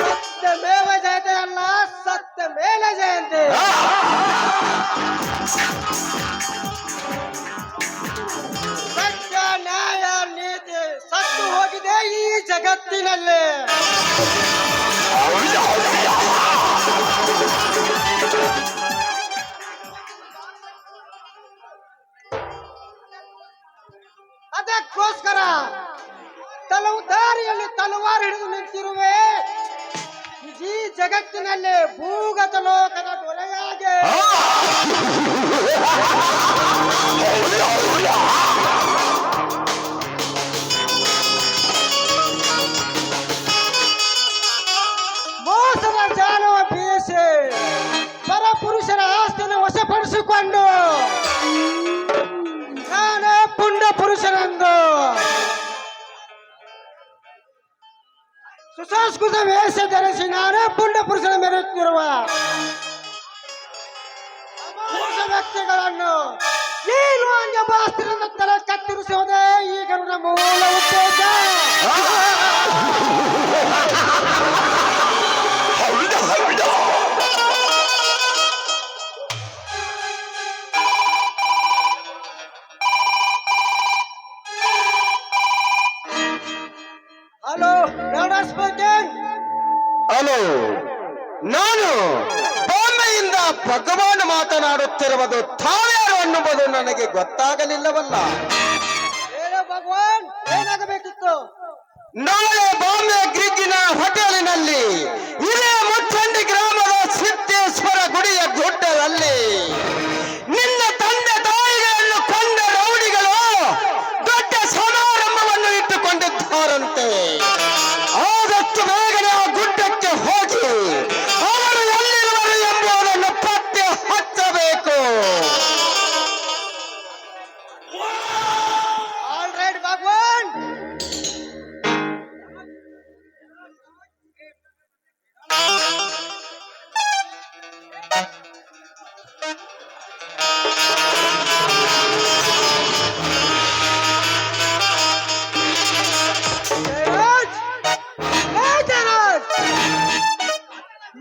ಸತ್ಯಮೇವ ಜಯತೆ ಅಲ್ಲ, ಸತ್ಯಮೇವ ಜಯಂತಿ. ಸತ್ಯ, ನ್ಯಾಯ, ನೀತಿ ಸತ್ತು ಹೋಗಿದೆ ಈ ಜಗತ್ತಿನಲ್ಲಿ. ಅದಕ್ಕೋಸ್ಕರ ದಾರಿಯಲ್ಲಿ ತಲವಾರು ಹಿಡಿದು ನಿಂತಿರುವೆ ಈ ಜಗತ್ತಿನಲ್ಲಿ ಭೂಗತ ಲೋಕದ ದೊರೆಯಾಗೆ. ಮೋಸದ ಜಾಲವ ಬೀಸಿ ಪರಪುರುಷರ ಆಸ್ತಿಯನ್ನು ವಶಪಡಿಸಿಕೊಂಡು ನಾನೇ ಪುಂಡ ಪುರುಷನೆಂದು ಸುಸಂಸ್ಕೃತ ವೇಷ ಧರಿಸಿ ನಾನೇ ಪುಂಡ ಪುರುಷನ ಮೆರೆಯುತ್ತಿರುವ ಅಮಾನುಷ ವ್ಯಕ್ತಿಗಳನ್ನು ಈ ಲೋಂಗ್ಯಭಾಸ್ತ್ರದಿಂದ ತಲೆ ಕತ್ತರಿಸುವುದೇ ಈಗ ನನ್ನ ಮೂಲ ಉದ್ದೇಶ. ಹಲೋ, ಹಲೋ, ನಾನು ಬಾಂಬೆಯಿಂದ ಭಗವಾನ್ ಮಾತನಾಡುತ್ತಿರುವುದು ತಾವ್ಯಾರು ಅನ್ನುವುದು ನನಗೆ ಗೊತ್ತಾಗಲಿಲ್ಲವಲ್ಲ. ಏನು ಭಗವಾನ್, ಏನಾಗಬೇಕಿತ್ತು? ನಾಳೆ ಬಾಂಬೆ ಗ್ರಿಜ್ಜಿನ ಹೋಟೆಲಿನಲ್ಲಿ ಇದೇ ಮುಚ್ಚಂಡಿ ಗ್ರಾಮದ ಸಿದ್ದೇಶ್ವರ ಗುಡಿಯ ಗುಡ್ಡದಲ್ಲಿ ನಿನ್ನ ತಂದೆ ತಾಯಿಗಳನ್ನು ಕಂಡ ರೌಡಿಗಳು ದೊಡ್ಡ ಸಮಾರಂಭವನ್ನು ಇಟ್ಟುಕೊಂಡಿದ್ದಾರಂತೆ. ಆದಷ್ಟು ಬೇಗನೆ ಆ ಗುಡ್ಡಕ್ಕೆ ಹೋಗಿ ಅವರು ಎಲ್ಲಿರುವರು ಎಂಬುದನ್ನು ಪತ್ತೆ ಹಚ್ಚಬೇಕು. ಆಲ್ ರೈಟ್ ಭಗವಾನ್.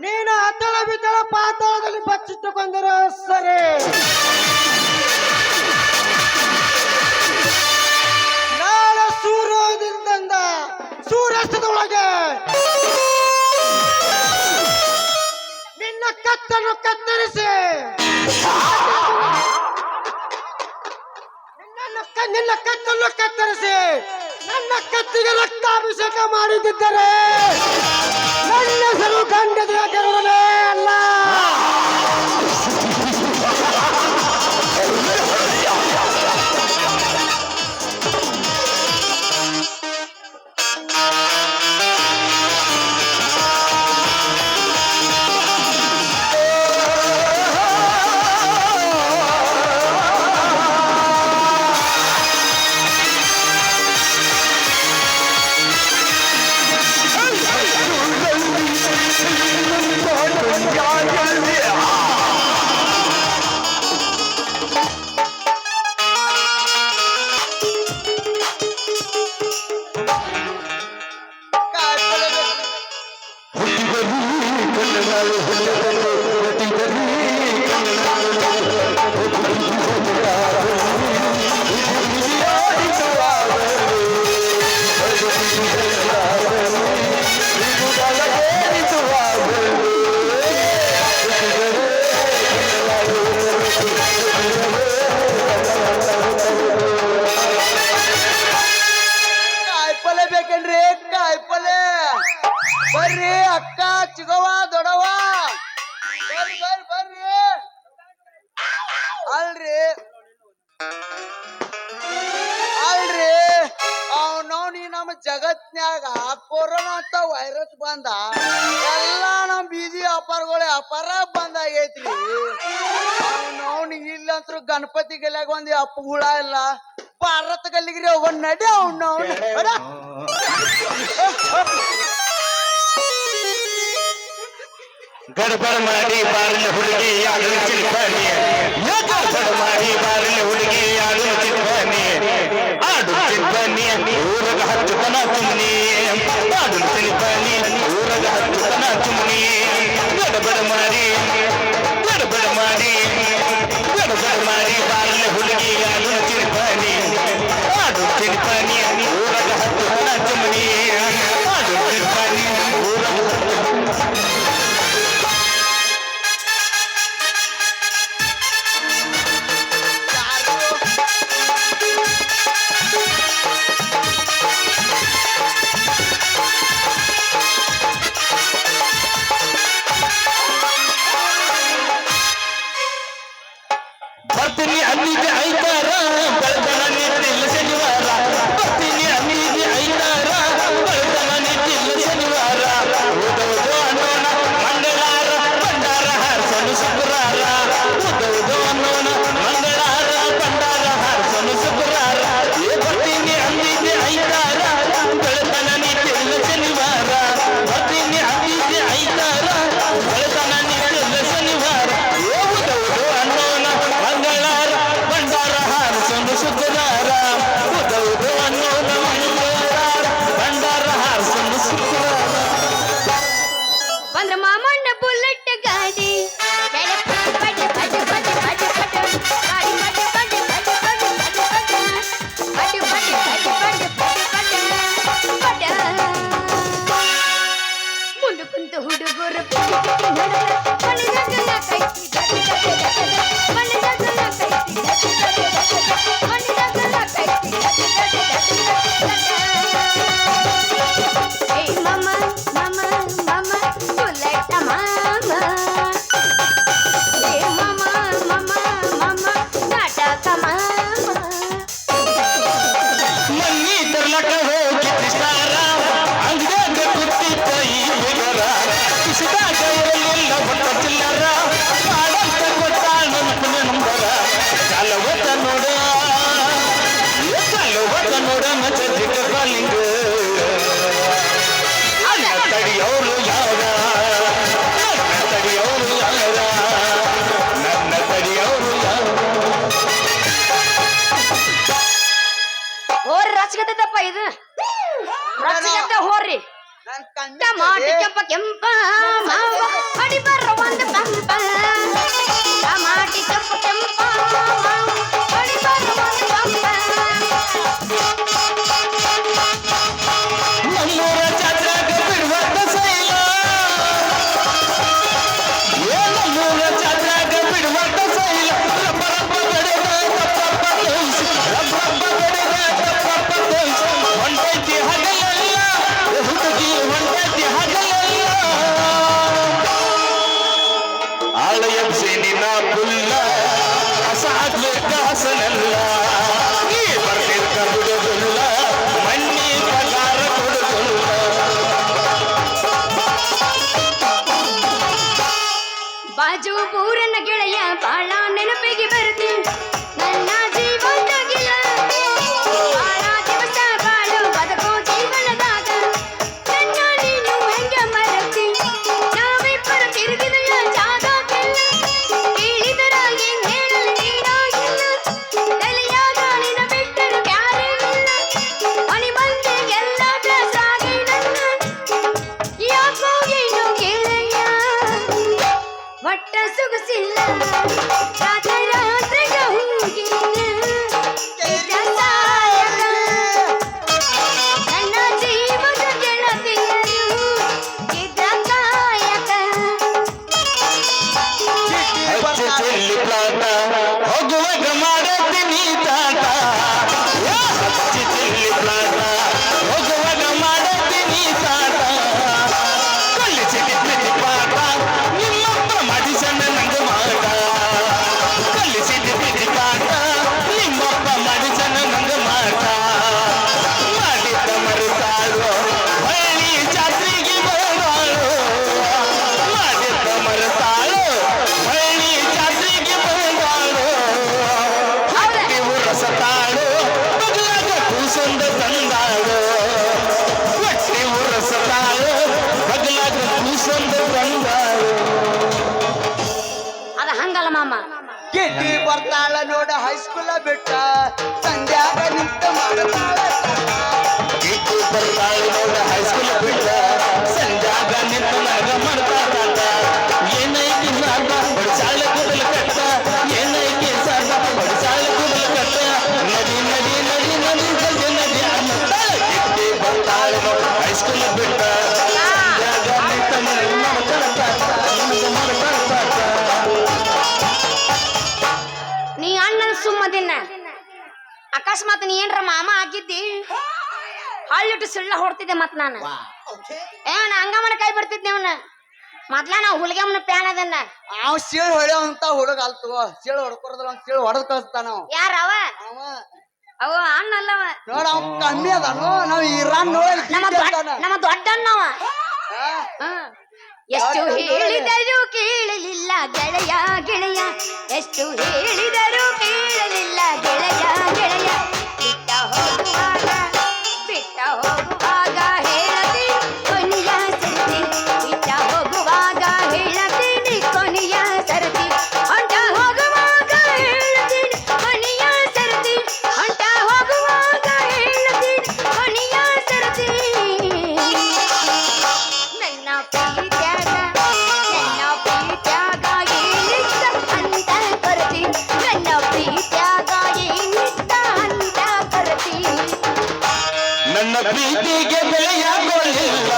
ನೀನು ಅತ್ತಳ ಬಿದ್ದಳ ಪಾತಾಳದಲ್ಲಿ ಬಚ್ಚಿಟ್ಟುಕೊಂಡರು ಸರಿ. ನಾಳೆ ಸೂರ್ಯೋದಯದಿಂದ ಸೂರ್ಯಾಸ್ತದೊಳಗೆ ನಿನ್ನ ಕತ್ತನ್ನು ಕತ್ತರಿಸಿ ನಿನ್ನ ಕತ್ತನ್ನು ಕತ್ತರಿಸಿ ನನ್ನ ಕತ್ತಿಗೆ ರಕ್ತಾಭಿಷೇಕ ಮಾಡಿದ್ದರೆ ನನ್ನ ಹೆಸರು ಗಂಡದ ಗರುಡನೇ ಅಲ್ಲ. ಬರ್ರಿ ಅಕ್ಕ ಚಿಗವ ದೊಡವ ಬರ್ರಿ ಬರ್ರಿ ಬರ್ರಿ. ಅಲ್ರಿ ಅಲ್ರಿ ಅವನವ್ನಿ ನಮ್ಮ ಜಗತ್ನ್ಯಾಗ ಕೊರೋನಾ ಅಂತ ವೈರಸ್ ಬಂದ ಎಲ್ಲ ನಮ್ ಬೀದಿ ವ್ಯಾಪಾರಗಳೇ ವ್ಯಾಪಾರ ಬಂದಾಗೈತ್ರಿ. ಅವನವ್ನಿಗೆ ಇಲ್ಲಂತ್ರು ಗಣಪತಿ ಗಲ್ಯಾಗ ಒಂದ್ ಅಪ್ಪ ಹುಳ ಇಲ್ಲ, ಭಾರತ ಗಲ್ಲಿಗ್ರಿ ಹೋಗ ನಡಿ ಅವ್ನವ್ನ ಗಡಬಡ ಮಾಡಿ ಬಾರಿನ ಹುಡುಗಿ ಯಾರು ಚಿಲ್ಪನಿ, ಗಡಬಡ ಮಾಡಿ ಬಾರಿನ ಹುಡುಗಿ ಯಾರು ಚಿಲ್ಪನಿ, ಆ ಚುಮ್ನಿ ಆಡು ತಿಳ್ಪಾನಿ ಊರಗ ಹತ್ತನ ಚುಮ್ನಿ ಗಡಬಡ ಮಾಡಿ ಬಾರ್ಲೆ ಹುಡುಗಿ ಆಡು ತಿಳ್ಪಾನಿ ಊರಗ ಹತ್ತನ ಚುಮ್ನಿ ಆಡು ತಿಳ್ಪಾನಿ ಊರಗ ಬರ್ತೀನಿ ಅಲ್ಲಿಗೆ ಐತಾರ ಬೆಳ್ತನ ನಿಂತಿಲ್ಲ ಶನಿವಾರ ಬರ್ತೀನಿ ಅಲ್ಲಿಗೆ ಐತಾರ ಬೆಳ್ತನ ನಿಂತಿಲ್ಲ ಶನಿವಾರ ಉದೌದು ಅನ್ನೋಣ ಮಂಗಳಾರ ಭಂಡಾರ ಹಾರ್ಸಲು ಶುಕ್ರಾರ ಉದೌದು ಅನ್ನೋಣ ಮಂಗಳಾರ ಭಂಡಾರ ಹಾರ್ಸಲು ಶುಕ್ರಾರ ಬರ್ತೀನಿ ಅಲ್ಲಿಗೆ ಐತಾರ ಬೆಳ್ತನ ನಿಂತಿಲ್ಲ ಶನಿವಾರ ಬರ್ತೀನಿ ಅಲ್ಲಿಗೆ ಐತಾರ ಬೆಳ್ತನ ನಿಂತಿಲ್ಲ ಶನಿವಾರ ಉದೌದು ಅನ್ನೋಣ ಮಂಗಳಾರ ಭಂಡಾರ ಹಾರಿಸಲು ಶುಕ್ರವಾರ ಉದೌದು ಅನ್ನೋದು ಮಂಗಳಾರ ಭಂಡಾರ ಹಾರಿಸಲು ಶುಕ್ರವಾರ ಬಂದ್ರ ಮಾಮಣ್ಣ ಬುಲೆಟ್ ಗಾಡಿ ಮುಂದೆ ಕುಂತ ಹುಡುಗರು ಮನ್ನಿ ತರ್ಲಕ ಹೋಗಿ ಕೃಷ್ಣಾರ ಅಂಗಡ್ಯಾಗ ಕೂತಿದ್ದ ಈ ಹುಡುಗರ ಕಿಸಿದಾಗ ಇರಲಿಲ್ಲ ಹೊಟ್ಟ ಚಿಲ್ಲರ ಕಾಡಂತ ಕೊಟ್ಟಾಳ ನನ್ನ ನಂಬರ ಚಾಲವತ ನೋಡ ನಚಿಕ ಕಾಲಿಂಗ ತಡಿಯೋರು ಯಾರ ನನ್ನ ತಡಿಯೋರು ಯಾರ ನನ್ನ ತಡಿಯೋರು ಯಾರ ಹೋರಿ ರಚಗತಪ್ಪ ಇದು ರಚಗತ ಹೋರಿ ನನ್ ಟಮಾಟಿ ಕಣ್ಣು ಕೆಂಪ ಕೆಂಪ ಮಾವ ಅಡಿ ಬರ್ರ ಒಂದು ಪಂಪ ಟಮಾಟಿ ಕೆಂಪ ಕೆಂಪ ಮಾವ ಅಡಿ ಬರ್ರ ಒಂದು ಪಂಪ ನಮ್ಮೂರ ಜಾತ್ರೆಗ ಬಿಡುವಂತ ಸೈಲ ನಮ್ಮೂರ ಜಾತ್ರೆಗ ಬಿಡುವಂತ ಸೈಲ ರಬ್ಬ ಗಡೆದ ತಪ್ಪಪ್ಪ ತೋಯ್ಸು ರಬ್ಬ ಗಡೆದ ತಪ್ಪಪ್ಪ ತೋಯ್ಸು ಹೊಂಟೈತಿ ಹಗಲೆಲ್ಲ ಹುಡುಗಿ ಹೊಂಟೈತಿ ಹಗಲೆಲ್ಲ ಆಳಯ ಸೇನಿನ ಪುಲ್ಲ ಅಸಾಧ್ಯ ಹಸನಲ್ಲ ಈ ಬರ್ತಿರ್ಕ ಬಿಡುವುದಿಲ್ಲ ಮಣ್ಣಿ ಪಗಾರ ಕೊಡುವುದಿಲ್ಲ ಬಾಜು ಊರನ್ನ ಗೆಳೆಯ ಬಾಳ ನೆನಪಿಗೆ ಬರ್ತಿ ನನ್ನ ಜೀವನದಾಗಿಲ್ಲ ಬಾಳ ದಿವಸ ಬಾಳು ಬದುಕೋ ಜೀವನದಾಗ ನನ್ನ ನೀನು ಹೆಂಗ ಮರತಿ ನಾವಿಬ್ಬರು ತಿರುಗಿದಲ್ಲ ಜಾಗಕ್ಕೆಲ್ಲ ಕೇಳಿದರ ಏನ್ ಹೇಳಲು ನೀನಾಗಿಲ್ಲ ತಲೆಯಾಗ ನಿನ್ನ ಬಿಟ್ಟರು ಬ್ಯಾರೇನಿಲ್ಲ ಮನೆ ಮಂದಿಗೆಲ್ಲ ಸಾಗಿ ನನ್ನ ಯಾಕೋ ಏನು ಗೆಳೆಯ ಒಟ್ಟ ಸೊಗಸಿಲ್ಲ ರಾತ್ರಿ ರಾತ್ರಿಗ ಹೋಗಿಲ್ಲ ಸಾಯಕ ನನ್ನ ಜೀವದ ಗೆಳತಿಯರು ಇದ್ದ ಕಾಯಕ ಹಚ್ಚ ಚೆಲ್ಲಿ ಪ್ಲಾಟ ಹೋಗುವಾಗ ಮಾಡತೀನಿ ತಾಟ ಹಚ್ಚ ಚೆಲ್ಲಿ ಪ್ಲಾಟ ಹೋಗುವಾಗ ಮಾಡತೀನಿ ತಾಟ ಕಲಿಸಿದ ಪ್ರೀತಿ ಪಾಠ ನಿಮ್ಮಪ್ಪ ಮಾಡಿಸಣ್ಣ ನಂಗ ಮಾಟ ಕಲಿಸಿದ ಪ್ರೀತಿ ಪಾಠ ನಿಮ್ಮಪ್ಪ ಮಾಡಿಸಣ್ಣ ನಂಗ ಮಾಟ ಮಾಡಿದ್ದ ಮರುತಾಳು ಹಳ್ಳಿ ಜಾತ್ರೆಗೆ ಬರುವಾಳು ಮಾಡಿದ್ದ ಮರುತಾಳು ಹಳ್ಳಿ ಜಾತ್ರೆಗೆ ಬರುವಾಳು ನೀವು ರಸತಾಳು ಬದಲಾಗ ಕೂಸೊಂದ ತಂದಾಳು ಒಟ್ಟಿ ರಸತಾಳು ಬದಲಾಗ ಕೂಸೊಂದ ತಂದಾಳು ಅದ ಹಂಗಲ್ಲ ಮಾಮ ಗಿಡ್ಡಿ ಬರ್ತಾಳ ನೋಡ ಹೈಸ್ಕೂಲ ಬಿಟ್ಟ ಸಂಧ್ಯಾಗ ನಿಂತ ಮಾಡ್ತಾಳ ಗಿಡ್ಡಿ ಬರ್ತಾಳ ಅಕಸ್ಮಾತ್ ನೀ ಏನ್ರ ಮಾಮ ಆಗಿದ್ದಿ ಹಳ್ಳಿಟ್ಟು ಸಿಳ್ಳ ಹೊಡ್ತಿದ್ದೆ ಮತ್ ನಾನು ಏನ ಹಂಗಮ್ಮನ ಕೈ ಬಿಡ್ತಿದ್ದೆ ಅವನ ಮೊದ್ಲ ನಾವು ಹುಲಿಗೆಮ್ಮನ ಪ್ಯಾನ್ ಅದನ್ನ ಅವ್ ಸೀಳ್ ಹೊಡೆಯವಂತ ಹುಡುಗ ಅಲ್ತು ಸೀಳ್ ಹೊಡ್ಕೊರದ್ರ ಒಂದ್ ಸೀಳ್ ಹೊಡೆದ್ ಕಳಿಸ್ತಾನ ಯಾರ ಅವ ಅವ ಅವ ಅಣ್ಣ ಅಲ್ಲವ ನೋಡ ಅವ್ ಕಮ್ಮಿ ಅದಾನು ನಾವ್ ಇರಾನ್ ನೋಡಿ ನಮ್ಮ ದೊಡ್ಡ ಅಣ್ಣವ ಎಷ್ಟು ಹೇಳಿದರೂ ಕೇಳಲಿಲ್ಲ ಗೆಳೆಯ ಗೆಳೆಯ ಎಷ್ಟು ಹೇಳಿದರೂ ಕೇಳಲಿಲ್ಲ ಗೆಳೆಯ ಗೆಳೆಯ ಬಿಟ್ಟ ಹೋಗುವಾಗ ಹೇಳದೆ ಕೊನೆಯ ಸರತಿ ಬಿಟ್ಟ ಹೋಗುವಾಗ ಹೇಳತೀನಿ ಕೊನೆಯ ಸರತಿ ಹೊಂಟ ಹೋಗುವಾಗ ಹೇಳತೀನಿ ಕೊನೆಯ ಸರತಿ ಹೊಂಟ ಹೋಗುವಾಗ ಹೇಳತೀನಿ ಕೊನೆಯ ಸರತಿ ನನ್ನ ಪ್ರೀತ್ಯಾಗ ಏನಿತ್ತ ಅಂತ ಕೊರತಿ ನನ್ನ ಪ್ರೀತ್ಯಾಗ ಏನಿತ್ತ ಅಂತ ಕೊರತಿ ನನ್ನ ಪ್ರೀತಿಗೆ ಬೆಲೆಯಾಗೋಳಿಲ್ಲ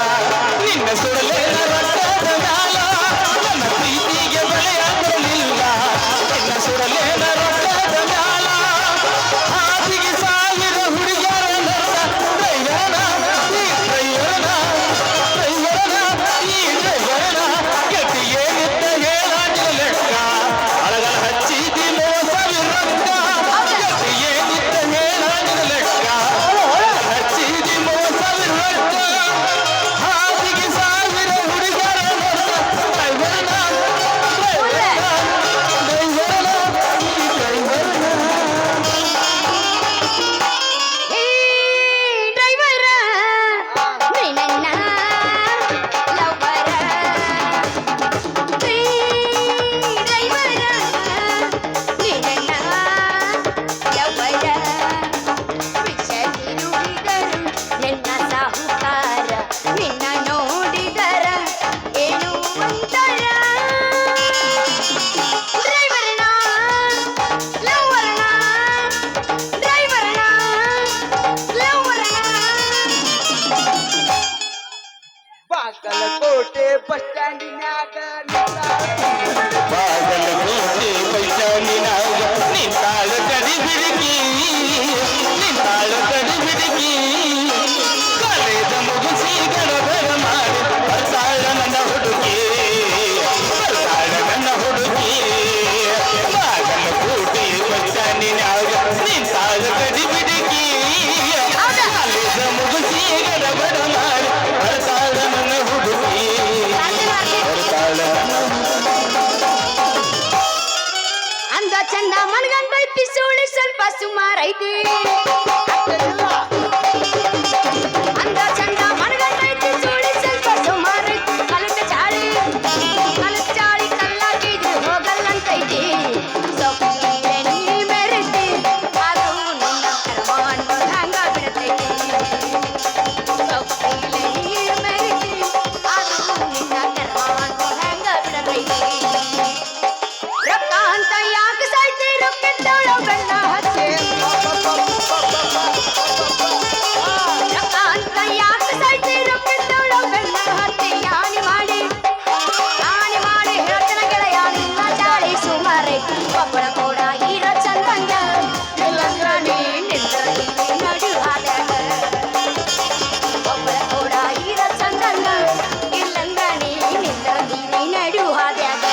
ನಿನ್ನ ಸುಡಲೇನ ರಕ್ತದ ಮ್ಯಾಲ ನನ್ನ ಪ್ರೀತಿಗೆ ಬೆಲೆಯಾಗೋಳಿಲ್ಲ ನಿನ್ನ ಸುಡಲೇನ ರಕ್ತದ ಮ್ಯಾಲ ಹಾದಿಗೆ ಸಾವಿರ ಹುಡುಗರ ನರ್ಸ ಡ್ರೈವರನ ಈ ಡ್ರೈವರನ ಈ ಡ್ರೈವರನ ಗತಿ ಏನಿತ್ತ ಹೇಳಾಡಿನ ಲೆಕ್ಕ ಅಳಗಲ ಹಚ್ಚಿದಿ ಮೋಸವಿ ರೊಕ್ಕ ಗತಿ ಏನಿತ್ತ ಹೇಳಾಡಿನ ಲೆಕ್ಕ ಹಚ್ಚಿದಿ ಮೋಸವಿ ರೊಕ್ಕ ಹಾದಿಗೆ ಸಾವಿರ ಹುಡುಗರ ನರ್ಸ ಡ್ರೈವರನ ಈ ಡ್ರೈವರನ ಏ ಡ್ರೈವರ ನೀ ನನ್ನ ಲವರ ಏ ಡ್ರೈವರ ನೀ ನನ್ನ ಲವರ ವಿಷದಿರುಳಿದರು ನಿನ್ನ ಸಾಹುಕಾರ ನಿನ್ನ ನೋಡಿದರ ಏನು ಅಂತರ ಡ್ರೈವರನ ಲವರನ ಡ್ರೈವರನ ಲವರನ ಬಾಗಲಕೋಟೆ ಬಸ್ ಸ್ಟ್ಯಾಂಡಿನ್ಯಾಗ ಬಾಗಲಕೋಟೆ ಪೈಚಾನಿನಾಗ ನಿಂತಾಳ ಕಡಿ ಬಿಡುಕಿ ನಿಂತಾಳ ಕಡಿ ಬಿಡುಕಿ ಕಾಲೇಜ ಮುಗಿಸಿ ಗಡಬಡ ಮಾಡಿ ಬರ್ತಾಳ ನನ್ನ ಹುಡುಗಿ ಬರ್ತಾಳ ನನ್ನ ಹುಡುಗಿ ಬಾಗಲಕೋಟೆ ಪೈಚಾನಿನಾಗ ನಿಂತಾಳ ಕಡಿ ಬಿಡುಕಿ ಕಾಲೇಜ ಮುಗಿಸಿ ಗಡಬಡ ಮಾಡಿ ಬರ್ತಾಳ ನನ್ನ ಹುಡುಗಿ ಬರ್ತಾಳ ನನ್ನ ಅಂದ ಚಂದ ಮನಗಂಡೈತಿ ಸುಳಿ ಸ್ವಲ್ಪ ಸುಮಾರೈತಿ ಅಂದ ಚಂದ ಮನಗಂಡೈತಿ ಸುಳಿ ಸ್ವಲ್ಪ ಸುಮಾರೈತಿ ಕಲಕ ಚಾಳಿ ಕಲ್ಲಾಕಿದ್ರು ಹೋಗಲ್ಲಂತೈತಿ ಸೊಪ್ಪಿಗೆ ನೀ ಮೆರೆತಿ ಅದು ನಿನ್ನ ಕರ್ಮ ಅನ್ಬೋದು ಹಂಗ ಬಿಡತೈತಿ ಸೊಪ್ಪಿಗೆ ನೀ ಮೆರೆತಿ ಅದು ನಿನ್ನ ಕರ್ಮ ಅನ್ಬೋದು ಹಂಗ ಬಿಡತೈತಿ ರೊಕ್ಕ ಅಂತ ಯಾಕೆ ಸಾಯ್ತಿ ರೊಕ್ಕಿದ್ದವಳ ಬೆಣ್ಣ ಹಚ್ಚಿ ರೊಕ್ಕ ಅಂತ ಯಾಕೆ ಸಾಯ್ತಿ ರೊಕ್ಕಿದ್ದವಳ ಬೆಣ್ಣ ಹತ್ತಿ ಹಾನಿ ಮಾಡಿ ಹೇಳ್ತನ ಗೆಳೆಯ ನಿನ್ನ ಚಾಳಿ ಸುಮಾರೈ ಒಬ್ಬಳ ಕೂಡ ಇರೋ ಚಂದಂಗ ಇಲ್ಲಂದ್ರ ನೀ ನಿಂದ್ರತೀನಿ ನಡು ಹಾದ್ಯಾಗ ಒಬ್ಬಳ ಕೂಡ ಇರೋ ಚಂದಂಗ ಇಲ್ಲಂದ್ರ ನೀ ನಿಂದ್ರತೀನಿ ನಡು ಹಾದ್ಯಾಗ